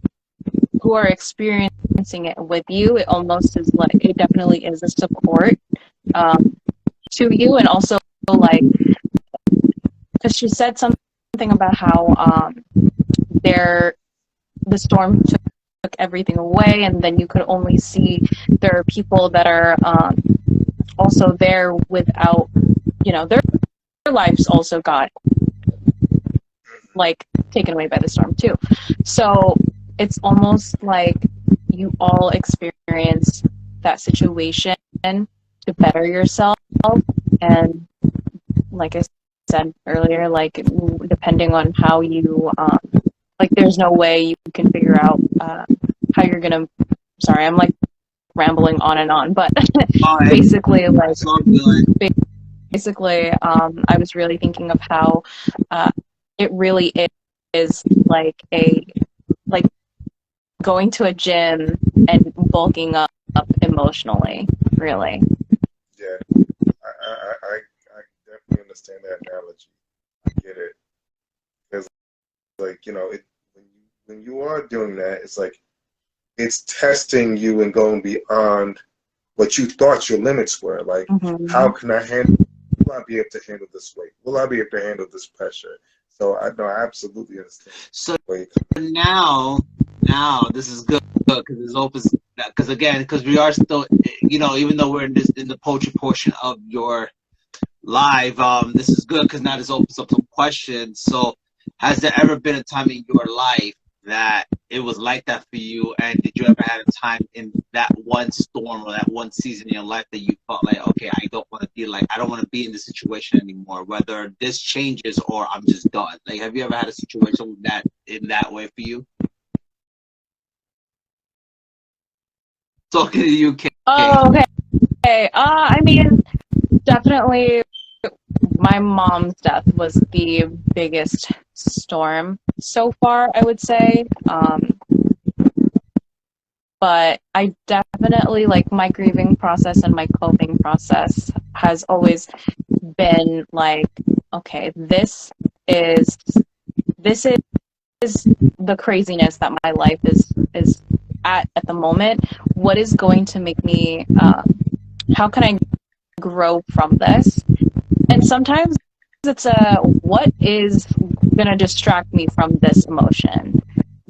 who are experiencing it with you, it almost is like it definitely is a support to you. And also like because she said something about how the storm took everything away, and then you could only see there are people that are also there without, you know, their lives also got like taken away by the storm too. So it's almost like you all experience that situation to better yourself. And like I said earlier, like depending on how you like there's no way you can figure out how you're gonna, sorry, I'm like rambling on and on, but basically like I was really thinking of how it really is like going to a gym and bulking up emotionally, really. Yeah, I definitely understand that analogy. I get it. Because, like, you know, when you are doing that, it's like it's testing you and going beyond what you thought your limits were. Like, how can I handle? Will I be able to handle this weight? Will I be able to handle this pressure? So I absolutely understand. So now this is good because it's open. Because we are still, you know, even though we're in the poetry portion of your live, this is good because now this opens up some questions. So, has there ever been a time in your life that it was like that for you? And did you ever have a time in that one storm or that one season in your life that you felt like, okay, I don't want to be in this situation anymore, whether this changes or I'm just done? Like, have you ever had a situation that in that way for you? Talking to you, Kay. Oh, okay. I mean, definitely my mom's death was the biggest storm so far, I would say. But I definitely, like, my grieving process and my coping process has always been like, okay, this is the craziness that my life is at the moment. What is going to make me, how can I grow from this? And sometimes it's what is going to distract me from this emotion?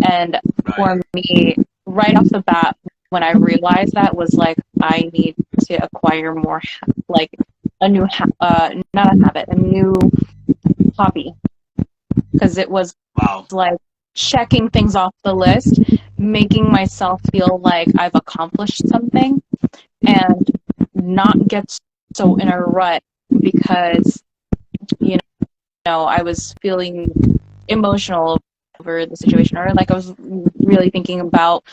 And for me, right off the bat, when I realized that, was like, I need to acquire more, like a new, not a habit, a new hobby. Because it was like checking things off the list, making myself feel like I've accomplished something, and not get so in a rut because, you know, I was feeling emotional over the situation, or like I was really thinking about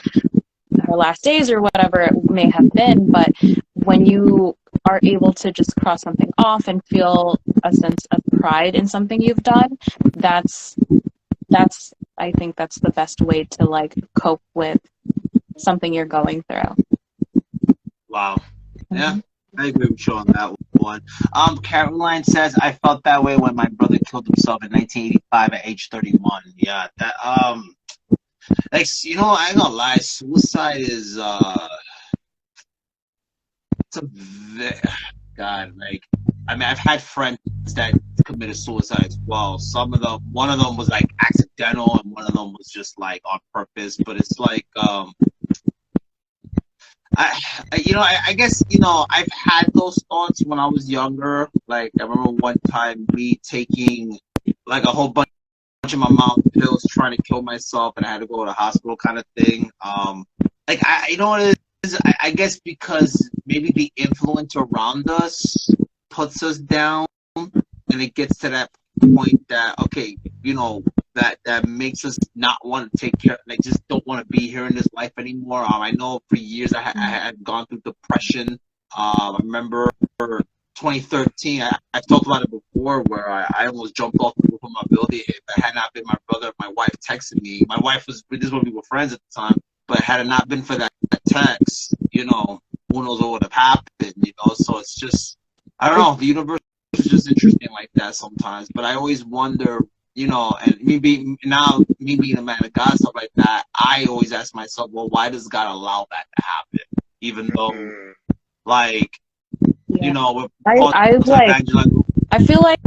her last days or whatever it may have been. But when you are able to just cross something off and feel a sense of pride in something you've done, that's I think that's the best way to like cope with something you're going through. Wow. Yeah, I agree with you on that one. Caroline says, I felt that way when my brother killed himself in 1985 at age 31. Yeah, that like, you know, I ain't gonna lie, suicide is it's a God, like, I mean, I've had friends that committed suicide as well. One of them was like accidental, and one of them was just like on purpose. But it's like, I guess, I've had those thoughts when I was younger. Like, I remember one time me taking like a whole bunch of my mom's pills, trying to kill myself, and I had to go to the hospital, kind of thing. You know what it is? I guess because maybe the influence around us puts us down, and it gets to that point that, okay, that makes us not want to take care, like just don't want to be here in this life anymore. I know for years I had gone through depression. I remember 2013, I've talked about it before, where I almost jumped off the roof of my building. If it had not been my brother, my wife texted me. My wife this is when we were friends at the time, but had it not been for that text, who knows what would have happened, So it's just, I don't know, the universe is just interesting like that sometimes. But I always wonder, and me being a man of God, stuff like that, I always ask myself, well, why does God allow that to happen? Even though, like, we're I feel like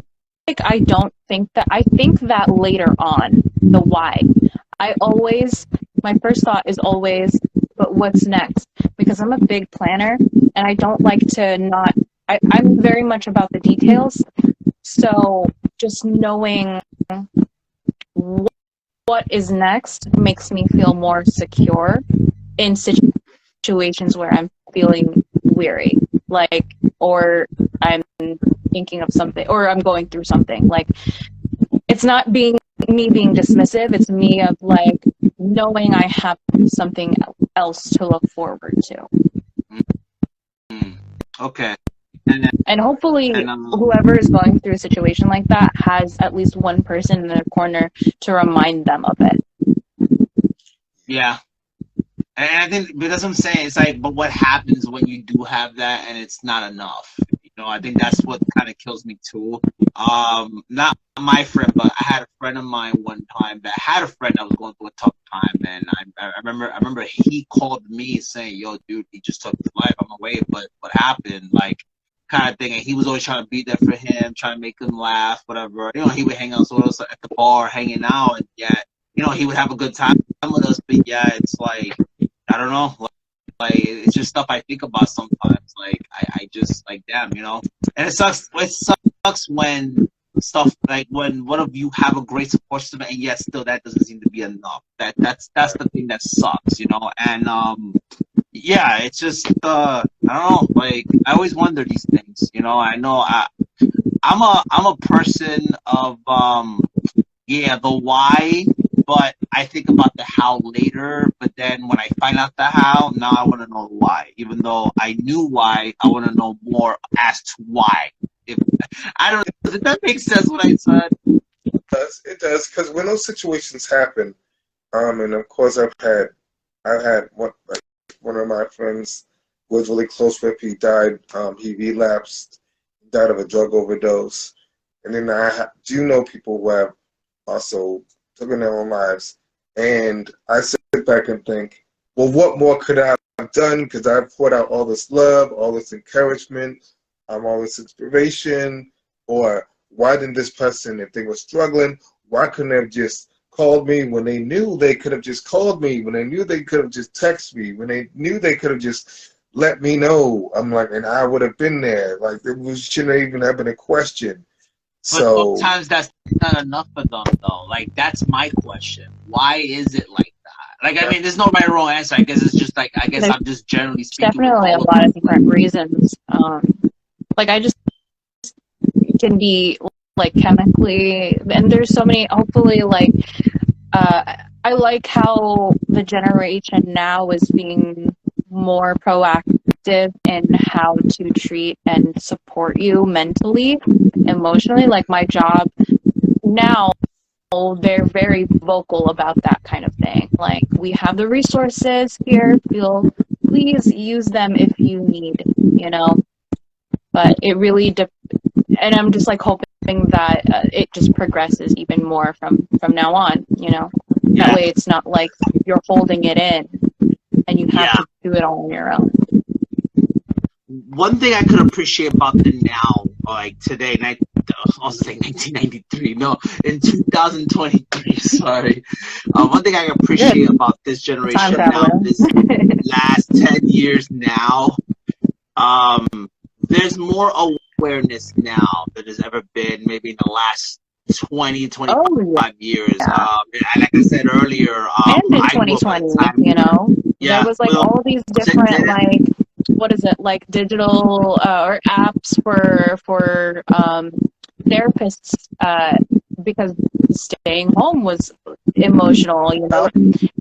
I don't think that. I think that later on, the why. My first thought is always, but what's next? Because I'm a big planner, and I don't like to not. I'm very much about the details. So just knowing what is next makes me feel more secure in situations where I'm feeling weary, or I'm thinking of something, or I'm going through something. Like, it's not me being dismissive, it's me of like knowing I have something else to look forward to. Okay. And hopefully whoever is going through a situation like that has at least one person in their corner to remind them of it. Yeah. And I think, but that's what I'm saying. It's like, but what happens when you do have that and it's not enough? I think that's what kind of kills me too. Not my friend, but I had a friend of mine one time that had a friend that was going through a tough time, and I remember he called me saying, "Yo, dude, he just took his life." I'm like, wait, but what happened? Like, kind of thing. And he was always trying to be there for him, trying to make him laugh, whatever. He would hang out with us at the bar, hanging out, and yet, he would have a good time with us. But yeah, it's like, I don't know. Like, it's just stuff I think about sometimes. Like, I just, like, damn, And it sucks when stuff, like, when one of you have a great support system, and yet still that doesn't seem to be enough. That's the thing that sucks, And, yeah, it's just, I don't know. Like, I always wonder these things, I know I'm a person of, the why, but I think about the how later. But then when I find out the how, now I want to know the why. Even though I knew why, I want to know more as to why. I don't know. Does that make sense what I said? It does, because when those situations happen, and of course I've had one of my friends was really close with. He died. He relapsed, died of a drug overdose, and then I do know people who have also taken their own lives. And I sit back and think, well, what more could I have done? Because I've poured out all this love, all this encouragement, all this inspiration. Or why didn't this person, if they were struggling, why couldn't they have just called me when they knew they could have just called me, when they knew they could have just texted me, when they knew they could have just let me know? I'm like, and I would have been there. Like, it shouldn't even have been a question. But sometimes that's not enough for them, though. Like, that's my question. Why is it like that? Like, I mean, there's no right or wrong answer. I guess it's just like, I'm just generally speaking. Definitely a lot of different reasons. Like, I just can be, like, chemically, and there's so many, hopefully, like, I like how the generation now is being more proactive in how to treat and support you mentally, emotionally. Like, my job now, they're very vocal about that kind of thing. Like, we have the resources here, please use them if you need, but it really and I'm just like hoping that it just progresses even more from now on, that way it's not like you're holding it in and you have to do it all on your own. one thing I could appreciate about the now, like today, I was like 1993, no, in 2023, sorry. One thing I appreciate about this generation now, this last 10 years now, there's more awareness now than there's ever been maybe in the last 25 years. Yeah. And like I said earlier, and in 2020, you know, there was like all these different like, what is it, like digital or apps for therapists because staying home was emotional, you know.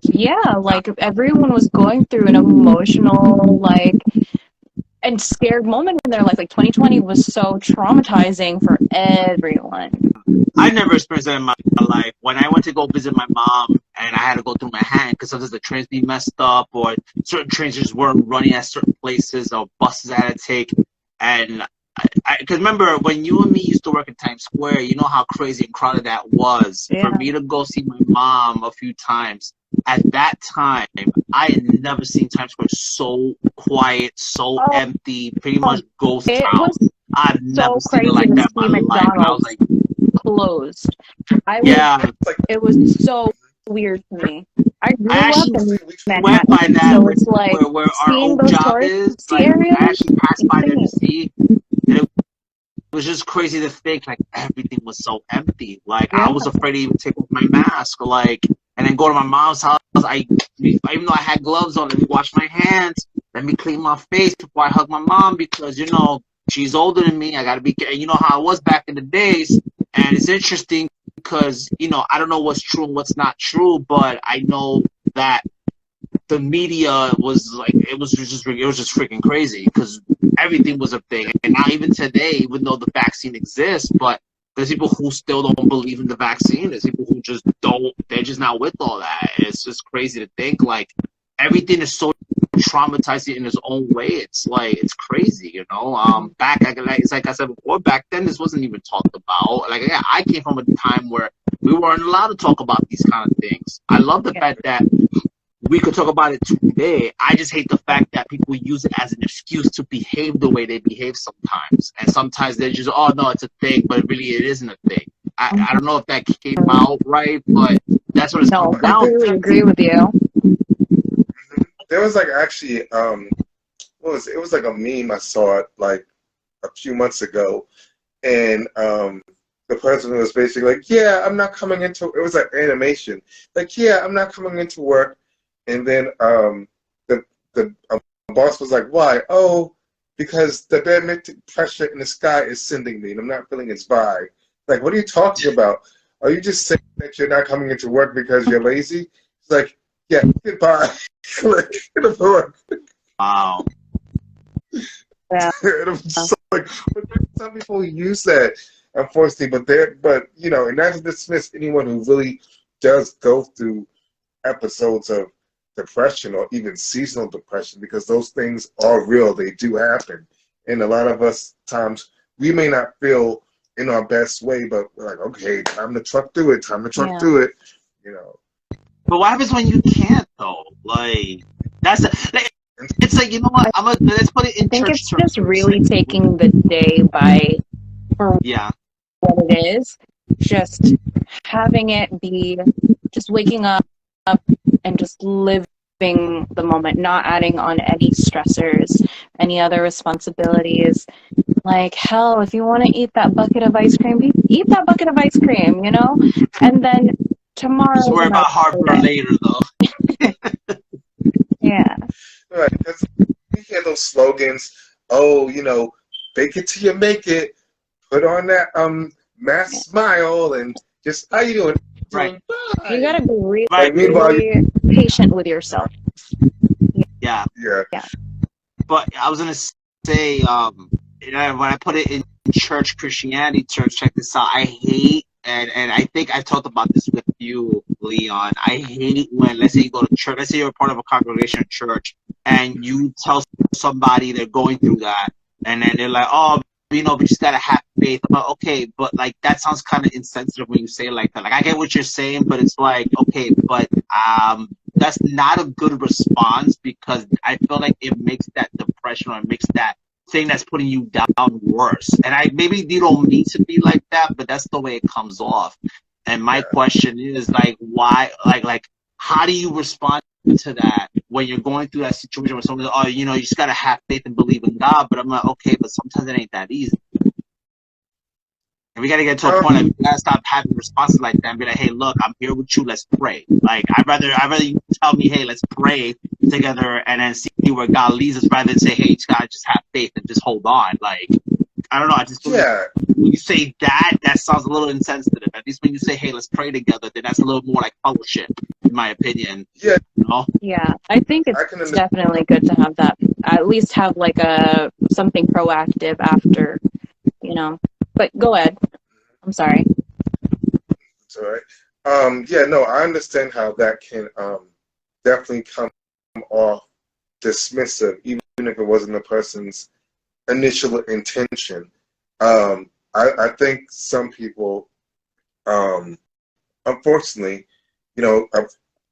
Yeah, like everyone was going through an emotional like and scared moment in their life. Like 2020 was so traumatizing for everyone. I never experienced that in my life. When I went to go visit my mom and I had to go through Manhattan because sometimes the trains be messed up or certain trains just weren't running at certain places or buses I had to take. And because remember, when you and me used to work in Times Square, you know how crazy and crowded that was. Yeah. For me to go see my mom a few times, at that time, I had never seen Times Square so quiet, so empty, pretty much ghost town. I've never seen it like that in my life. I was like, closed. It was so weird to me. I grew up in Manhattan, by that, so it's like where our old job is. Like, I actually passed by there to see. And it was just crazy to think like everything was so empty. Like I was afraid to even take off my mask, like, and then go to my mom's house. Even though I had gloves on, let me wash my hands, let me clean my face before I hug my mom because you know she's older than me. I gotta be. You know how I was back in the days. And it's interesting because, you know, I don't know what's true and what's not true, but I know that the media was like, it was just freaking crazy because everything was a thing. And now even today, even though the vaccine exists, but there's people who still don't believe in the vaccine. There's people who just don't, they're just not with all that. It's just crazy to think like everything is so traumatizing in its own way. It's like it's crazy, you know. It's like I said before, back then this wasn't even talked about. Like I came from a time where we weren't allowed to talk about these kind of things. I love the fact that we could talk about it today. I just hate the fact that people use it as an excuse to behave the way they behave sometimes. And sometimes they're just, oh no, it's a thing, but really it isn't a thing. I don't know if that came out right, but that's what it's down. I really agree with you. There was like actually, it was like a meme I saw it like a few months ago, and the person was basically like, yeah, I'm not coming into, it was like animation, like, yeah, I'm not coming into work, and then the boss was like, why? Oh, because the barometric pressure in the sky is sending me, and I'm not feeling its vibe. Like, what are you talking about? Are you just saying that you're not coming into work because you're lazy? It's like, yeah, goodbye. Like, wow. Yeah. So, like, but some people use that, unfortunately, but you know, and not to dismiss anyone who really does go through episodes of depression or even seasonal depression, because those things are real. They do happen, and a lot of us times we may not feel in our best way, but we're like, okay, time to truck through it. Time to truck through it. You know. But what happens when you can't though? Like it's like, you know what? Let's put it in. I think it's just really taking the day by for what it is. Just having it be just waking up and just living the moment, not adding on any stressors, any other responsibilities. Like, hell, if you want to eat that bucket of ice cream, eat that bucket of ice cream, you know? And then tomorrow. Just worry about heartburn later, though. Yeah. Right, because we hear those slogans, oh, you know, bake it till you make it, put on that mask smile, and just, how you doing? Right. You gotta be really patient with yourself. Yeah. Yeah. But I was gonna say, when I put it in church Christianity terms, check this out. I hate, and I think I talked about this with you, Leon. I hate when, let's say you go to church, let's say you're a part of a congregation at church, and you tell somebody they're going through that, and then they're like, oh, you know, but you just gotta have faith. I'm like, okay, but like that sounds kind of insensitive when you say it like that. Like I get what you're saying, but it's like, okay, but that's not a good response, because I feel like it makes that depression, or it makes that thing that's putting you down worse. And maybe you don't mean to be like that, but that's the way it comes off. And my question is like, why, like, how do you respond to that when you're going through that situation where someone's, oh, you know, you just gotta have faith and believe in God? But I'm like, okay, but sometimes it ain't that easy. And we gotta get to a point, like, we gotta stop having responses like that and be like, hey, look, I'm here with you, let's pray. Like, I'd rather you tell me, hey, let's pray together and then see where God leads us, rather than say, hey, you gotta just have faith and just hold on. Like, I don't know, I just feel like when you say that sounds a little insensitive. At least when you say, hey, let's pray together, then that's a little more like fellowship, in my opinion. Yeah. You know? Yeah, I think it's definitely good to have that, at least have like something proactive after, you know. But go ahead. I'm sorry. It's all right. Yeah, no, I understand how that can definitely come off dismissive, even if it wasn't the person's initial intention. I think some people, unfortunately, you know,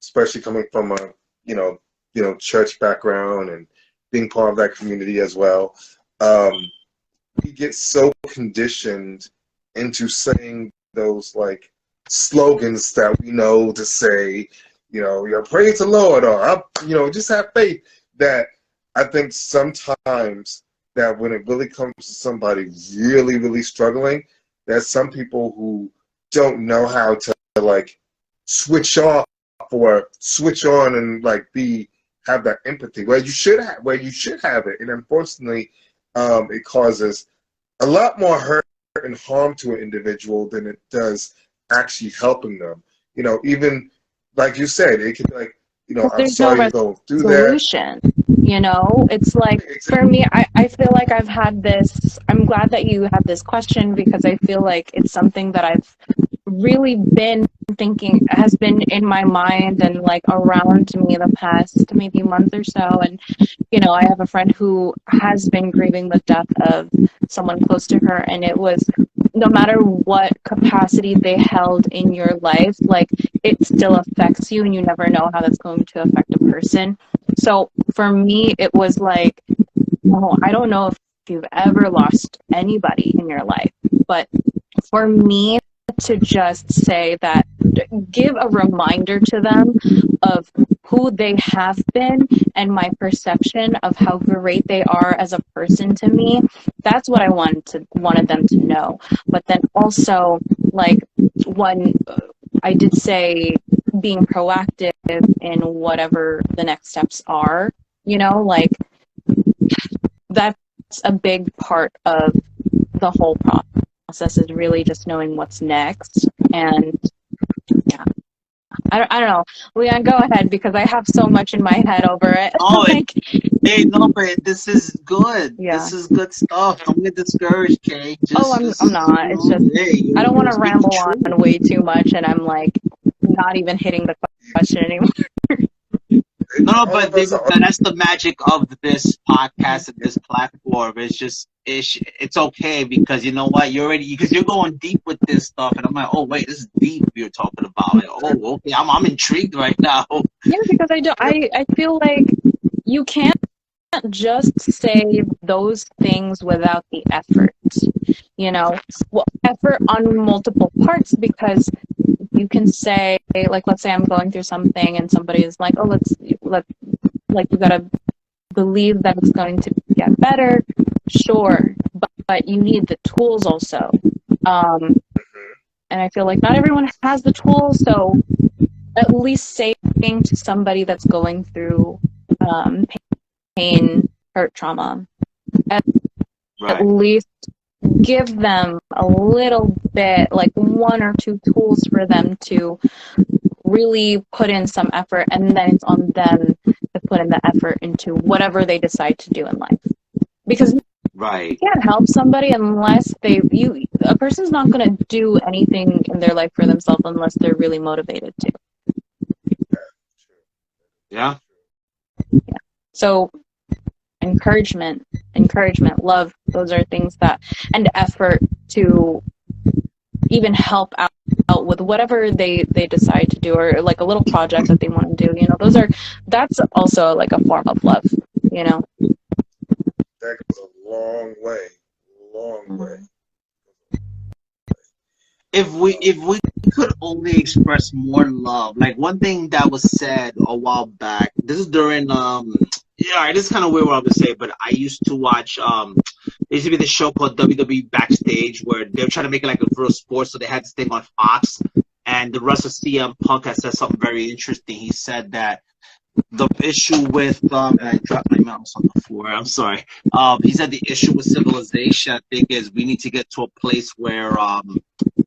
especially coming from a you know church background and being part of that community as well, we get so conditioned into saying those like slogans that we know to say, you know, praise the Lord, or you know, just have faith. That I think sometimes that when it really comes to somebody really, really struggling, there's some people who don't know how to like switch off or switch on and like have that empathy where you should have it, and unfortunately, it causes a lot more hurt and harm to an individual than it does actually helping them. You know, even like you said, it can be like, you know, I'm sorry you're going through that. You know, it's like, for me, I feel like I've had this, I'm glad that you had this question, because I feel like it's something that I've really been thinking, has been in my mind and like around me the past maybe month or so. And, you know, I have a friend who has been grieving the death of someone close to her, and it was, no matter what capacity they held in your life, like, it still affects you, and you never know how that's going to affect a person. So for me, it was like, oh, I don't know if you've ever lost anybody in your life, but for me to just say that, give a reminder to them of who they have been and my perception of how great they are as a person to me, that's what I wanted them to know. But then also, like, when I did say being proactive in whatever the next steps are, you know, like, that's a big part of the whole process, is really just knowing what's next. And yeah, I don't know. Leon, go ahead, because I have so much in my head over it. Oh, like, hey, no, but this is good. Yeah. This is good stuff. Don't get discouraged, Kay. I'm not. It's just, hey, I don't want to ramble on way too much, and I'm like not even hitting the question anymore. No, but that's the magic of this podcast and this platform. It's just, it's okay, because you know what, you're going deep with this stuff, and I'm like, oh wait, this is deep you're talking about. Like, oh, okay, I'm intrigued right now. Yeah, because I feel like you can't just say those things without the effort. You know, well, effort on multiple parts, because you can say, like, let's say I'm going through something and somebody is like, oh, let's like, you gotta believe that it's going to get better. Sure, but you need the tools also. And I feel like not everyone has the tools, so at least saying to somebody that's going through pain, hurt, trauma, at least give them a little bit, like 1 or 2 tools for them to really put in some effort, and then it's on them to put in the effort into whatever they decide to do in life. Because you can't help somebody unless a person's not going to do anything in their life for themselves unless they're really motivated to. Yeah. So encouragement, love, those are things that, and effort to even help out with whatever they decide to do, or like a little project that they want to do, you know, that's also like a form of love, you know. That goes a long way. Long way. If we could only express more love, like one thing that was said a while back, this is during yeah, this is kind of weird what I'm gonna say, but I used to watch there used to be this show called WWE Backstage where they were trying to make it like a real sport, so they had this thing on Fox, and the rest of CM Punk has said something very interesting. He said that the issue with and I dropped my mouse on the floor. I'm sorry. He said the issue with civilization, I think, is we need to get to a place where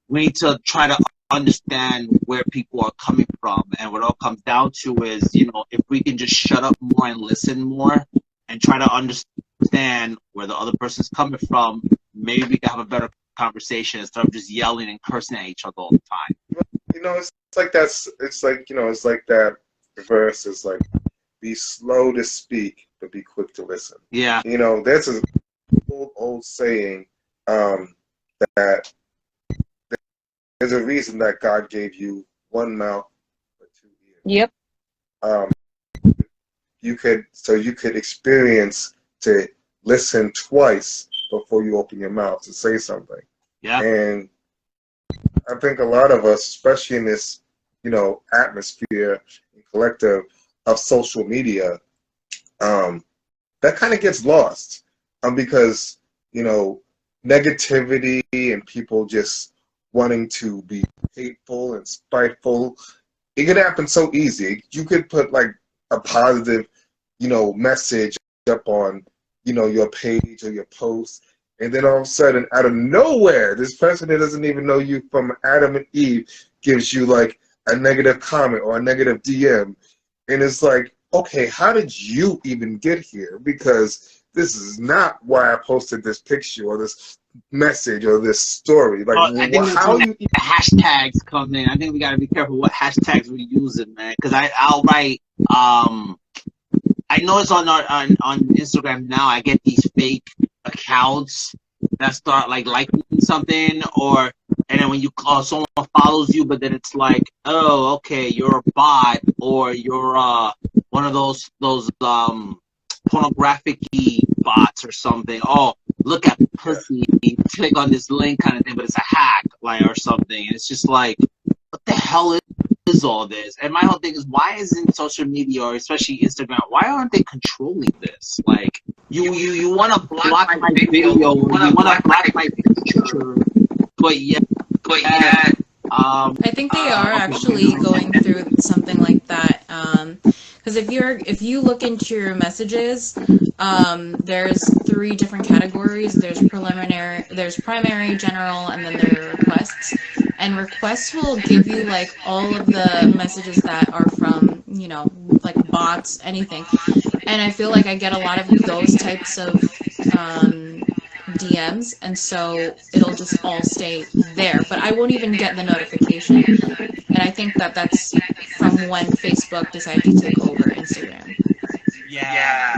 we need to try to understand where people are coming from, and what it all comes down to is, if we can just shut up more and listen more, and try to understand where the other person's coming from, maybe we can have a better conversation instead of just yelling and cursing at each other all the time. It's like that verse is like, be slow to speak, but be quick to listen. Yeah. There's an old saying that there's a reason that God gave you one mouth but 2 ears. Yep. You could experience to listen twice before you open your mouth to say something. Yeah. And I think a lot of us, especially in this, atmosphere and collective of social media, that kind of gets lost, because, negativity and people just wanting to be hateful and spiteful, it could happen so easy. You could put like a positive, message up on, your page or your post, and then all of a sudden, out of nowhere, this person that doesn't even know you from Adam and Eve gives you like a negative comment or a negative DM. And it's like, okay, how did you even get here? Because this is not why I posted this picture or this message or this story. Like, I think how you hashtags come in. I think we got to be careful what hashtags we using, man. Because I'll write. I notice on Instagram now, I get these fake accounts that start like liking something, and then when you someone follows you, but then it's like, oh, okay, you're a bot, or you're one of those pornographic-y bots or something. Oh, look at pussy, click on this link kind of thing, but it's a hack, like, or something. And it's just like, what the hell is all this? And my whole thing is, why isn't social media, or especially Instagram, why aren't they controlling this? Like, you want to block my video, you want to block my picture, but yet, I think they are actually going through something like that. Because if you look into your messages, there's 3 different categories. There's preliminary, there's primary, general, and then there are requests. And requests will give you like all of the messages that are from, like bots, anything. And I feel like I get a lot of those types of DMs, and so it'll just all stay there, but I won't even get the notification. And I think that's from when Facebook decided to take over Instagram. Yeah.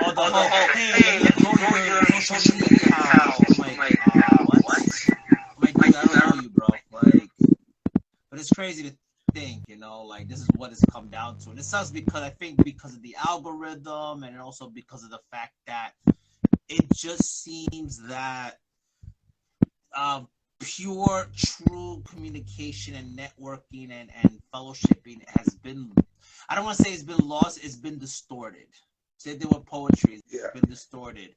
Oh, the whole, hey, control your social media account. I'm like, what? I'm like, dude, I don't know you, bro. Like, but it's crazy to think, like, this is what it's come down to. And it sucks because I think because of the algorithm, and also because of the fact that it just seems that pure, true communication and networking and fellowshipping has been, I don't want to say it's been lost, it's been distorted. Same thing with poetry, it's been distorted.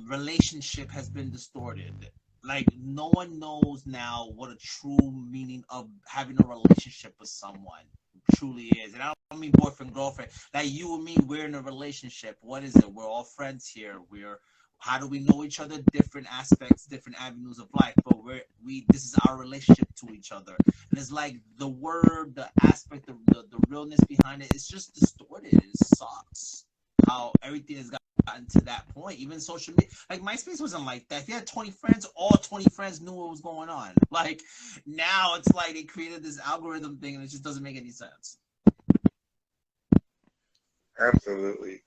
Relationship has been distorted. Like, no one knows now what a true meaning of having a relationship with someone truly is. And I don't mean boyfriend, girlfriend. Like, you and me, we're in a relationship. What is it? We're all friends here. How do we know each other? Different aspects, different avenues of life. But this is our relationship to each other. And it's like the word, the aspect, the realness behind it, it's just distorted. It sucks how everything has gotten to that point. Even social media, like MySpace wasn't like that. If you had 20 friends, all 20 friends knew what was going on. Like, now it's like they created this algorithm thing, and it just doesn't make any sense. Absolutely.